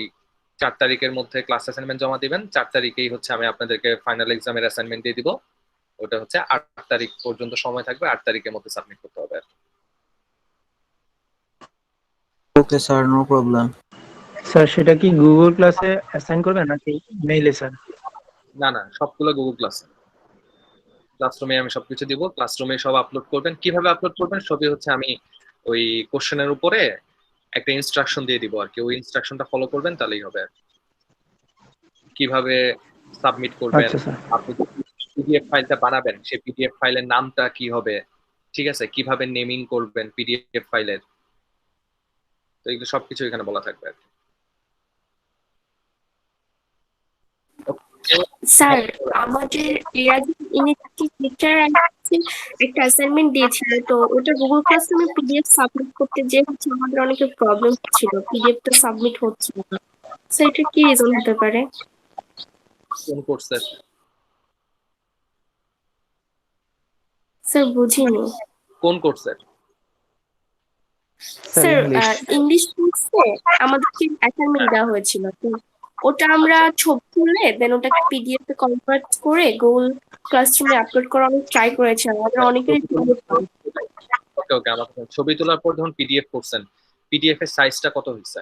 4 তারিখের মধ্যে ক্লাস অ্যাসাইনমেন্ট জমা দিবেন, 4 তারিখেই হচ্ছে আমি আপনাদেরকে ফাইনাল এক্সামের অ্যাসাইনমেন্ট দিয়ে দিব। ওটা হচ্ছে 8 তারিখ পর্যন্ত সময় থাকবে, 8 তারিখের মধ্যে সাবমিট করতে হবে আর কি। Okay sir, no problem. Sir সেটা কি গুগল ক্লাসে অ্যাসাইন করবেন নাকি মেইলে স্যার? না না, সবগুলো গুগল ক্লাসরুমে আমি সবকিছু দিব, ক্লাসরুমে সব আপলোড করবেন। কিভাবে আপলোড করবেন সবই হচ্ছে আমি ওই কোশ্চেনের উপরে একটা ইনস্ট্রাকশন দিয়ে দিব আর কি, ওই ইনস্ট্রাকশনটা ফলো করবেন তাহলেই হবে আর কি। কিভাবে সাবমিট করবেন, আচ্ছা স্যার। আপনি পিডিএফ ফাইলটা বানাবেন, সেই পিডিএফ ফাইলের নামটা কি হবে, ঠিক আছে, কিভাবে নেমিং করবেন পিডিএফ ফাইলের, তো এগুলো সবকিছু এখানে বলা থাকবে আর কি। স্যার আমাদের ইংরেজি লেকচার একটা অ্যাসাইনমেন্ট দিয়েছিল, তো ওটা গুগল ক্লাসরুমে পিডিএফ সাবমিট করতে যে হচ্ছে আমাদের অনেক প্রবলেম ছিল, পিডিএফটা সাবমিট হচ্ছিল না। স্যার এটা কি রিজন হতে পারে? কোন কোর্সের? স্যার বুঝিনি। কোন কোর্সের? Sir English. ইংলিশ কোর্সে আমাদেরকে অ্যাসাইনমেন্ট দেওয়া হয়েছিল, তো ওটা আমরা ছবি তুলে দেন ওটাকে পিডিএফ এ কনভার্ট করে গুগল ক্লাসরুমে আপলোড করা অনেক ট্রাই করেছি, আমাদের অনেকেরই ওকে ওকে, আমার ছবি তোলার পর যখন পিডিএফ করছেন, পিডিএফ এর সাইজটা কত হয়েছে?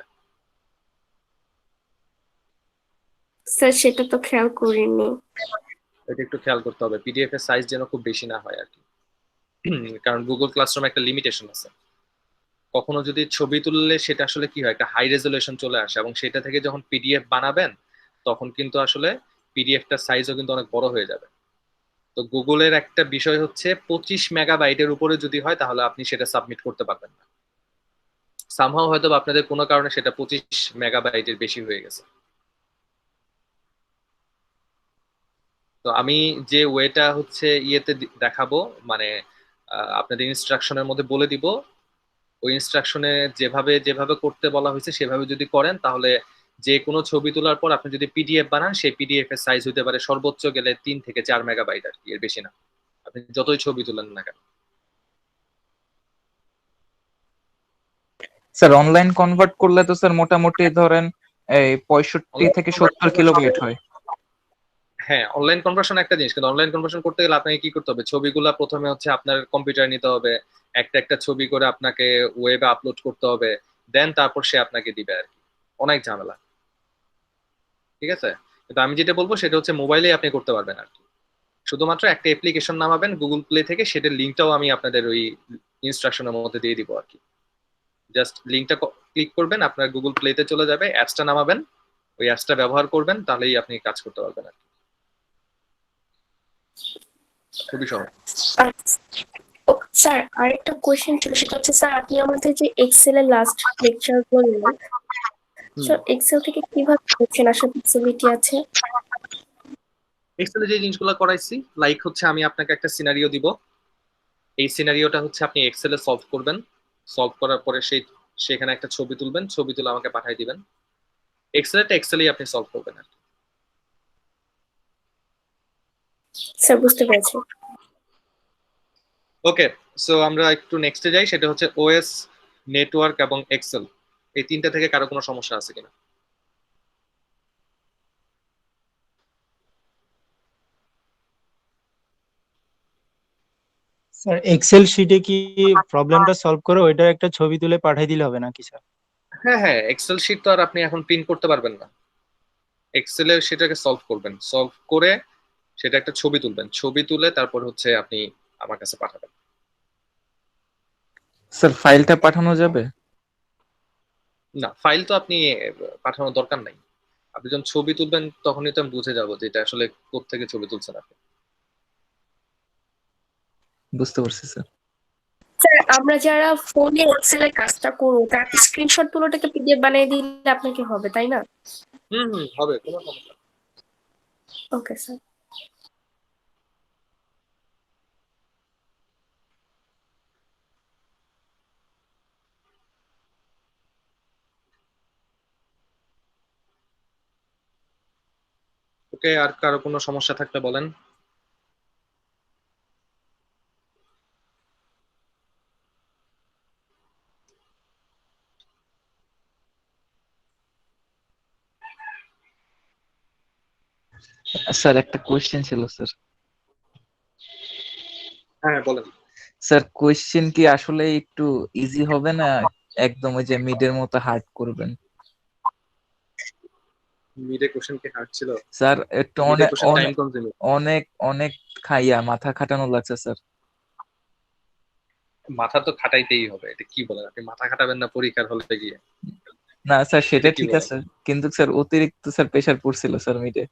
স্যার সেটা তো খেয়াল করিনি। এটা একটু খেয়াল করতে হবে, পিডিএফ এর সাইজ যেন খুব বেশি না হয় আর কি। কারণ গুগল ক্লাসরুমে একটা লিমিটেশন আছে, কখনো যদি ছবি তুললে সেটা আসলে কি হয়, একটা হাই রেজলিউশন চলে আসে, এবং সেটা থেকে যখন পিডিএফ বানাবেন তখন কিন্তু আসলে পিডিএফটার সাইজও কিন্তু অনেক বড় হয়ে যাবে। তো গুগলের একটা বিষয় হচ্ছে 25 মেগাবাইটের উপরে যদি হয় তাহলে আপনি সেটা সাবমিট করতে পারবেন না। সামহাও হয়তো বা আপনাদের কোনো কারণে সেটা 25 মেগাবাইটের বেশি হয়ে গেছে। তো আমি যে ওয়েটা হচ্ছে ইয়েতে দেখাবো, মানে আপনাদের ইনস্ট্রাকশনের মধ্যে বলে দিব, ওই ইনস্ট্রাকশনে যেভাবে যেভাবে করতে বলা হয়েছে সেভাবে যদি করেন তাহলে যে কোনো ছবি তোলার পর আপনি যদি পিডিএফ বানান, সেই পিডিএফ এর সাইজ হতে পারে সর্বোচ্চ গেলে 3 থেকে 4 মেগাবাইট আর কি, এর বেশি না, আপনি যতই ছবি তুলেন না কেন। স্যার অনলাইন কনভার্ট করলে তো স্যার মোটামুটি ধরেন এই 65 থেকে 70 কিলোবাইট হয়। হ্যাঁ, অনলাইন কনভার্সন একটা জিনিস, কিন্তু অনলাইন কনভার্সন করতে গেলে আপনাকে কি করতে হবে, ছবিগুলা প্রথমে হচ্ছে আপনার কম্পিউটার নিতে হবে, একটা একটা ছবি করে আপনাকে ওয়েবে আপলোড করতে হবে, দেন তারপর সে আপনাকে দিবে আর কি। অনেক ঝামেলা, ঠিক আছে। কিন্তু আমি যেটা বলবো সেটা হচ্ছে মোবাইলে আপনি করতে পারবেন আর কি। শুধুমাত্র একটা অ্যাপ্লিকেশন নামাবেন গুগল প্লে থেকে, সেটার লিঙ্কটাও আমি আপনাদের ওই ইনস্ট্রাকশনের মধ্যে দিয়ে দিব আর কি। জাস্ট লিঙ্কটা ক্লিক করবেন, আপনার গুগল প্লেতে চলে যাবে, অ্যাপসটা নামাবেন, ওই অ্যাপসটা ব্যবহার করবেন, তাহলেই আপনি কাজ করতে পারবেন আর কি। খুবই সহজ। স্যার আরেকটা কোয়েশ্চেন ছিল, সেটা হচ্ছে স্যার আপনি আমাদের যে এক্সেল এর লাস্ট লেকচার বললেন, স্যার এক্সেল থেকে কিভাবে কোয়েশ্চেন আসার পসিবিলিটি আছে? এক্সেলে যে জিনিসগুলো করাইছি, লাইক হচ্ছে আমি আপনাকে একটা সিনারিও দিব, এই সিনারিওটা হচ্ছে আপনি এক্সেলে সলভ করবেন, সলভ করার পরে সেখানে একটা ছবি তুলবেন, ছবি তুলে আমাকে পাঠিয়ে দিবেন। এক্সেলেই আপনি সলভ করবেন আর কি। স্যার বুঝতে পেরেছি। ওকে, সো আমরা একটু নেক্সটে যাই, সেটা হচ্ছে ওএস, নেটওয়ার্ক এবং এক্সেল। এই তিনটা থেকে কারো কোনো সমস্যা আছে কিনা? স্যার এক্সেল শিটে কি প্রবলেমটা সলভ করে ওইটার একটা ছবি তুলে পাঠিয়ে দিলে হবে নাকি স্যার? হ্যাঁ হ্যাঁ, এক্সেল শিট তো আর আপনি এখন প্রিন্ট করতে পারবেন না। এক্সেলে সেটাকে সলভ করবেন, সলভ করে সেটা একটা ছবি তুলবেন, ছবি তুলে তারপর হচ্ছে আপনি আমার কাছে পাঠাবেন। স্যার ফাইলটা পাঠানো যাবে? না, ফাইল তো আপনি পাঠানোর দরকার নাই। আপনি যখন ছবি তুলবেন তখনই তো আমি বুঝে যাবো যে এটা আসলে কোত্থেকে ছবি তুলছেন আপনি। বুঝতে পারছি স্যার। স্যার আমরা যারা ফোনে এক্সেলের কাজটা করবো তার স্ক্রিনশট তুলে ওটাকে পিডিএফ বানিয়ে দিলে আপনাকে হবে, তাই না? হুম হুম, হবে, কোনো সমস্যা নেই। Okay sir. ওকে, আর কারো কোনো সমস্যা থাকলে বলেন। স্যার একটা কোয়েশ্চেন ছিল স্যার। হ্যাঁ বলেন। স্যার কোয়েশ্চেন কি আসলে একটু ইজি হবে না একদম ওই যে মিডের মতো হার্ড করবেন? মিডে কোশ্চেন কি হার্ড ছিল? স্যার একটু মিডে অনেক কোশ্চেন টাইম অনেক কনজিউমিং। অনেক অনেক খাইয়া মাথা খাটানো লাগছে স্যার। মাথা তো খাটাইতেই হবে, এটা কি বলেন আপনি? মাথা খাটাবেন না পরীক্ষার হলে গিয়ে? না স্যার এটা সেটা কি ঠিক বলেন? আছে, কিন্তু স্যার অতিরিক্ত স্যার প্রেসার পড়ছিল স্যার মিডে।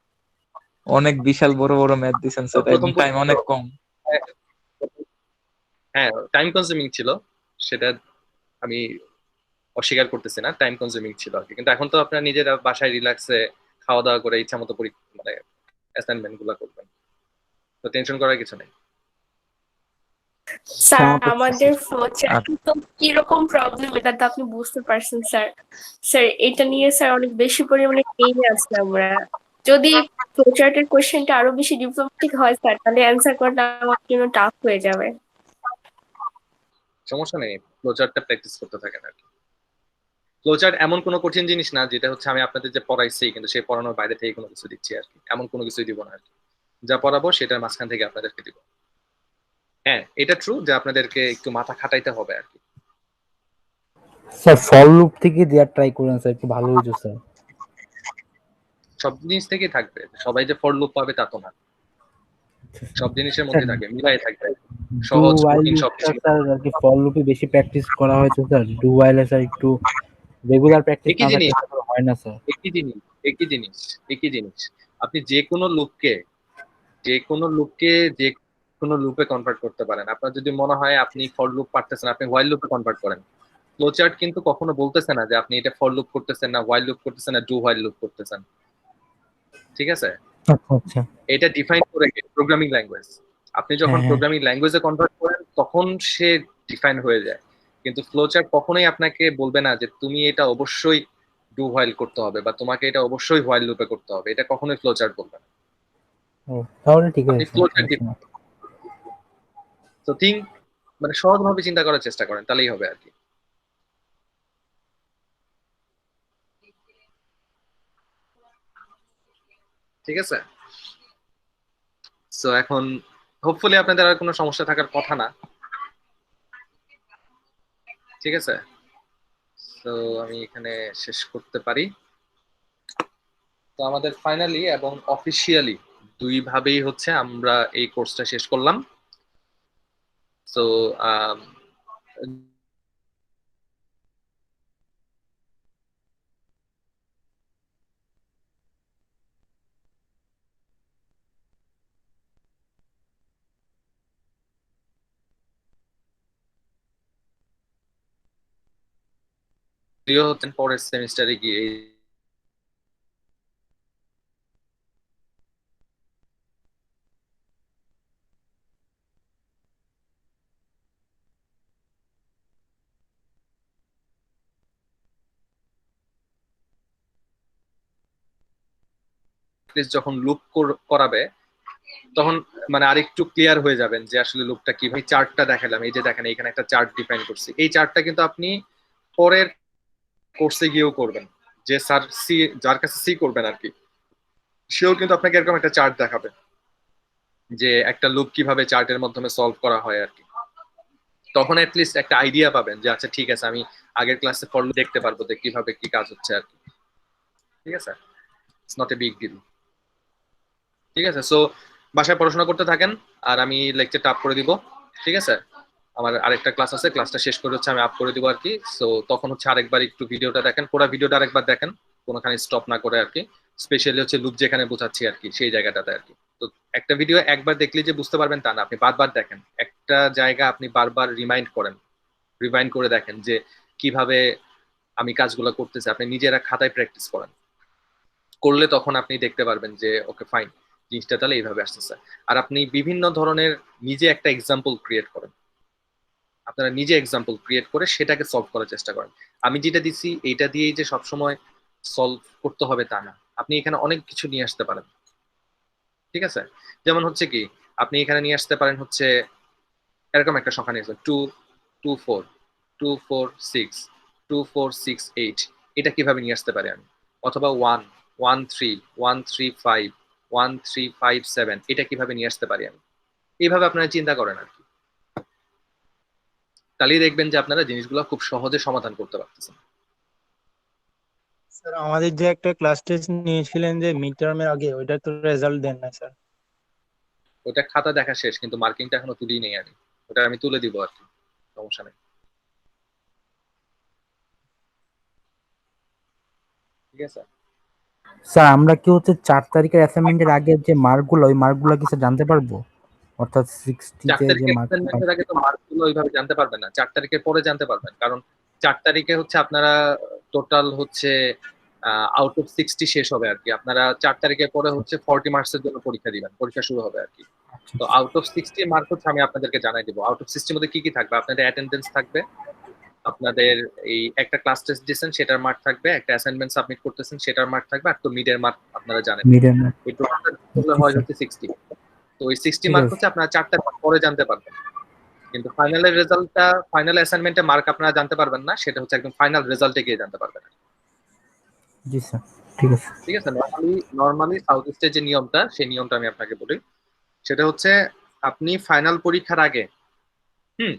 অনেক বিশাল বড় বড় ম্যাথ দিছেন তো স্যার, প্রথম টাইম অনেক কম। হ্যাঁ, টাইম কনজিউমিং ছিল, সেটা আমি অস্বীকার করতেছি না, টাইম কনজিউমিং ছিল আর কি। কিন্তু এখন তো আপনার নিজেরা বাসায় রিল্যাক্সে খাওয়া দাওয়া করে ইচ্ছা মতো মানে অ্যাসাইনমেন্ট গুলো করবেন, তো টেনশন করার কিছু নেই। স্যার সমাপ্ত আমাদের ফ্লো আর চার্ট তো কিরকম প্রবলেম এটা তো আপনি বুঝতে পারছেন স্যার। স্যার এটা নিয়ে স্যার অনেক বেশি পরিমাণে পেইনে আছি আমরা। যদি ফ্লো চার্টের কোশ্চেনটা আরো বেশি ডিপ্লোম্যাটিক হয় স্যার তাহলে অ্যান্সার করাটা আমার জন্য টাফ হয়ে যাবে। সমস্যা নেই, ফ্লোচার্টটা প্র্যাকটিস করতে থাকেন আর কি। ফ্লোচার্ট এমন কোনো কঠিন জিনিস না যেটা হচ্ছে আমি আপনাদের যে পড়াইছি কিন্তু সেই পড়ানোর বাইরে থেকে কোনো কিছু দিচ্ছি আর কি, এমন কোনো কিছুই দিব না আর কি। যা পড়াবো সেটার মাঝখান থেকে আপনাদেরকে দিব। হ্যাঁ, এটা ট্রু যে আপনাদেরকে একটু মাথা খাটাইতে হবে আর কি। স্যার ফল লুপ থেকে দেওয়ার ট্রাই করেন স্যার, একটু ভালো হয়েছে স্যার। সব জিনিস থেকেই থাকবে, সবাই যে ফর লুপ পাবে তা তো না, সব জিনিসের স্যার মধ্যে থাকবে, মিলাই থাকবে, ডু সহজ ওয়াইল কঠিন লুপটা সবকিছু। স্যার আর কি ফল লুপে বেশি প্র্যাকটিস করা হয়েছে স্যার, ডু ওয়াইলে স্যার একটু রেগুলার প্র্যাকটিস একই না থাকলে জিনিস, স্যার হয় না স্যার। একই জিনিস, একই জিনিস, একই জিনিস। আপনি যে কোনো লুপকে যে কোনো লুপে কনভার্ট করতে পারেন। আপনার যদি মনে হয় আপনি ফর লুপ পারতেছেন, আপনি হোয়াইল লুপে কনভার্ট করেন। ফ্লোচার্ট কিন্তু কখনো বলতেছে না যে আপনি এটা ফর লুপ করতেছেন না হোয়াইল লুপ করতেছেন না ডু হোয়াইল লুপ করতেছেন। ঠিক আছে? আচ্ছা আচ্ছা। এটা ডিফাইন করে প্রোগ্রামিং ল্যাঙ্গুয়েজ। আপনি যখন হ্যাঁ হ্যাঁ। প্রোগ্রামিং ল্যাঙ্গুয়েজে কনভার্ট করেন তখন সে ডিফাইন হয়ে যায়। কিন্তু ফ্লোচার্ট কখনোই আপনাকে বলবে না যে তুমি এটা অবশ্যই ডু হোয়াইল করতে হবে বা তোমাকে এটা অবশ্যই হোয়াইল লুপে করতে হবে, এটা কখনোই ফ্লোচার্ট বলবে না। ও তাহলে ঠিক আপনি আছে স্যার, ফ্লোচার্ট সমস্যা না। তো থিঙ্ক, মানে সহজভাবে চিন্তা করার চেষ্টা করেন, তাহলেই হবে আর কি। ঠিক আছে, সো এখন হোপফুলি আপনাদের আর কোনো সমস্যা থাকার কথা না। ঠিক আছে, তো আমি এখানে শেষ করতে পারি। তো আমাদের ফাইনালি এবং অফিসিয়ালি দুই ভাবেই হচ্ছে আমরা এই কোর্সটা শেষ করলাম। সো প্রিয় হচ্ছেন পরের সেমিস্টারে গিয়ে যখন লুপ করাবে তখন মানে আরেকটু ক্লিয়ার হয়ে যাবেন যে আসলে লুপটা কি। ভাই চার্টটা দেখালাম, এই যে দেখেন এখানে একটা চার্ট ডিফাইন করছি, এই চার্টটা কিন্তু আপনি পরের কোর্সে গিয়েও করবেন। যে স্যার সি, যার কাছে সি করবেন আর কি, সেও কিন্তু আপনাকে এরকম একটা চার্ট দেখাবে যে একটা লুপ কিভাবে চার্টের মাধ্যমে সলভ করা হয় আর কি। তখন লিস্ট একটা আইডিয়া পাবেন যে আচ্ছা ঠিক আছে, আমি আগের ক্লাসে পড়লে দেখতে পারবো যে কিভাবে কি কাজ হচ্ছে আর কি। ঠিক আছে, it's not a big deal. ঠিক আছে, সো বাসায় পড়াশোনা করতে থাকেন, আর আমি লেকচারটা আপ করে দিব। ঠিক আছে, আমার আরেকটা ক্লাস আছে, ক্লাসটা শেষ করে হচ্ছে আমি আপ করে দিব আর কি। সো তখন হচ্ছে আরেকবার একটু ভিডিওটা দেখেন, পুরো ভিডিওটা আরেকবার দেখেন, কোনোখানে স্টপ না করে আর কি। স্পেশালি হচ্ছে লুপ যেখানে বোঝাচ্ছি আর কি, সেই জায়গাটাতে আর কি। তো একটা ভিডিও একবার দেখলে যে বুঝতে পারবেন তা না, আপনি বারবার দেখেন, একটা জায়গা আপনি বারবার রিমাইন্ড করেন, রিমাইন্ড করে দেখেন যে কিভাবে আমি কাজগুলো করতেছি। আপনি নিজেরা খাতায় প্র্যাকটিস করেন, করলে তখন আপনি দেখতে পারবেন যে ওকে ফাইন, জিনিসটা তাহলে এইভাবে আসতেছে। আর আপনি বিভিন্ন ধরনের নিজে একটা এক্সাম্পল ক্রিয়েট করেন, আপনারা নিজে এক্সাম্পল ক্রিয়েট করে সেটাকে সলভ করার চেষ্টা করেন। আমি যেটা দিচ্ছি এইটা দিয়েই যে সবসময় সলভ করতে হবে তা না, আপনি এখানে অনেক কিছু নিয়ে আসতে পারেন। ঠিক আছে, যেমন হচ্ছে কি আপনি এখানে নিয়ে আসতে পারেন হচ্ছে এরকম একটা সংখ্যা নিয়ে আসবেন 2, 2, 4, 6, 2, 4, 6, 8, এটা কিভাবে নিয়ে আসতে পারি আমি, অথবা 1, 1, 3, 1, 3, 5, 1, 3, 5, 7, এটা কিভাবে নিয়ে আসতে পারি আমি। এইভাবে আপনারা চিন্তা করেন আর কি, তাহলেই দেখবেন যে আপনারা জিনিসগুলো খুব সহজে সমাধান করতে পারতেছেন। স্যার আমাদের যে একটা ক্লাস টেস্ট নিয়েছিলেন যে মিড টার্মের আগে, ওইটা তো রেজাল্ট দেন না স্যার। ওটা খাতা দেখা শেষ, কিন্তু মার্কিংটা এখনো তুলি নেই আমি, ওটা আমি তুলে দিব আর কি, সমস্যা নেই। ঠিক আছে, স্যার আমরা কি হচ্ছে 4 তারিখের অ্যাসাইনমেন্টের আগে যে মার্কগুলো, ওই মার্কগুলো কি স্যার জানতে পারবো? অর্থাৎ 60 4 তে যে তারিখে মার্ক। অ্যাসাইনমেন্টের আগে তো মার্কগুলো ওইভাবে জানতে পারবেন না, 4 তারিখের পরে জানতে পারবেন। কারণ 4 তারিখে হচ্ছে আপনারা টোটাল হচ্ছে আউট অফ 60 শেষ হবে আর কি। আপনারা 4 তারিখের পরে হচ্ছে 40 মার্কসের জন্য পরীক্ষা দিবেন, পরীক্ষা শুরু হবে আর কি। তো আউট অফ 60 মার্ক হচ্ছে আমি আপনাদেরকে জানাই দিব। আউট অফ 60 মধ্যে কি কি থাকবে, আপনাদের অ্যাটেন্ডেন্স থাকবে, আপনাদের এই একটা ক্লাস টেস্ট দিয়েছেন সেটার মার্ক থাকবে, একটা অ্যাসাইনমেন্ট সাবমিট করতেছেন সেটার মার্ক থাকবে, আর তো মিডের মার্ক আপনারা জানেন। মিডের মার্ক। এই টোটালটা করলে হয় হচ্ছে 60। তো ওই 60 ঠিক মার্ক আছে। হচ্ছে আপনারা 4 তারিখ পরে জানতে পারবেন। কিন্তু ফাইনালের রেজাল্টটা, ফাইনাল অ্যাসাইনমেন্টে মার্ক আপনারা জানতে পারবেন না, সেটা হচ্ছে একদম ফাইনাল রেজাল্টে গিয়ে জানতে পারবেন। জি স্যার, ঠিক আছে। ঠিক আছে, নরমালি সাউথ ইস্টের যে নিয়মটা, সেই নিয়মটা আমি আপনাকে বলি। সেটা হচ্ছে আপনি ফাইনাল পরীক্ষার আগে, হুম,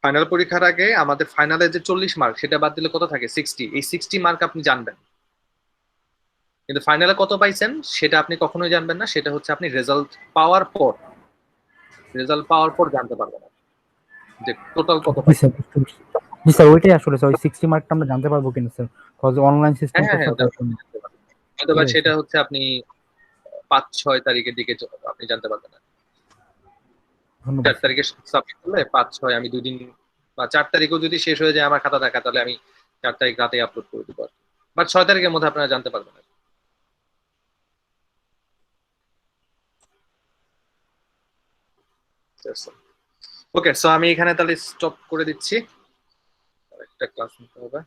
ফাইনাল পরীক্ষার আগে আমাদের ফাইনালে যে 40 মার্ক, সেটা বাদ দিলে কত থাকে 60, এই 60 মার্ক আপনি জানবেন। কিন্তু ফাইনালে কত পাইছেন সেটা আপনি কখনোই জানবেন না, সেটা হচ্ছে আপনি রেজাল্ট পাওয়ার পর, রেজাল্ট পাওয়ার পর জানতে পারবেন যে টোটাল কত জি পাইছেন। স্যার, বুঝতে পারছি। জি স্যার, ওইটাই আসলে স্যার, ওই 60 মার্কটা আমরা জানতে পারবো কিনা স্যার, কজ অনলাইন সিস্টেম হ্যাঁ তো হ্যাঁ হ্যাঁ, স্যার কখনো। জানতে পারবেন। অথবা ঠিক আছে সেটা স্যার, হচ্ছে আপনি 5-6 তারিখের দিকে আপনি জানতে পারবেন না। ধন্যবাদ 4 স্যার। তারিখে সাবমিট করলে 5-6 আমি 2 দিন, বা 4 তারিখেও যদি শেষ হয়ে যায় আমার খাতা দেখা, তাহলে আমি 4 তারিখ রাতে আপলোড করে দিব। বাট 6 তারিখের মধ্যে আপনারা জানতে পারবেন না। ওকে, সো আমি এখানে তাহলে স্টপ করে দিচ্ছি, একটা ক্লাস নিতে হবে।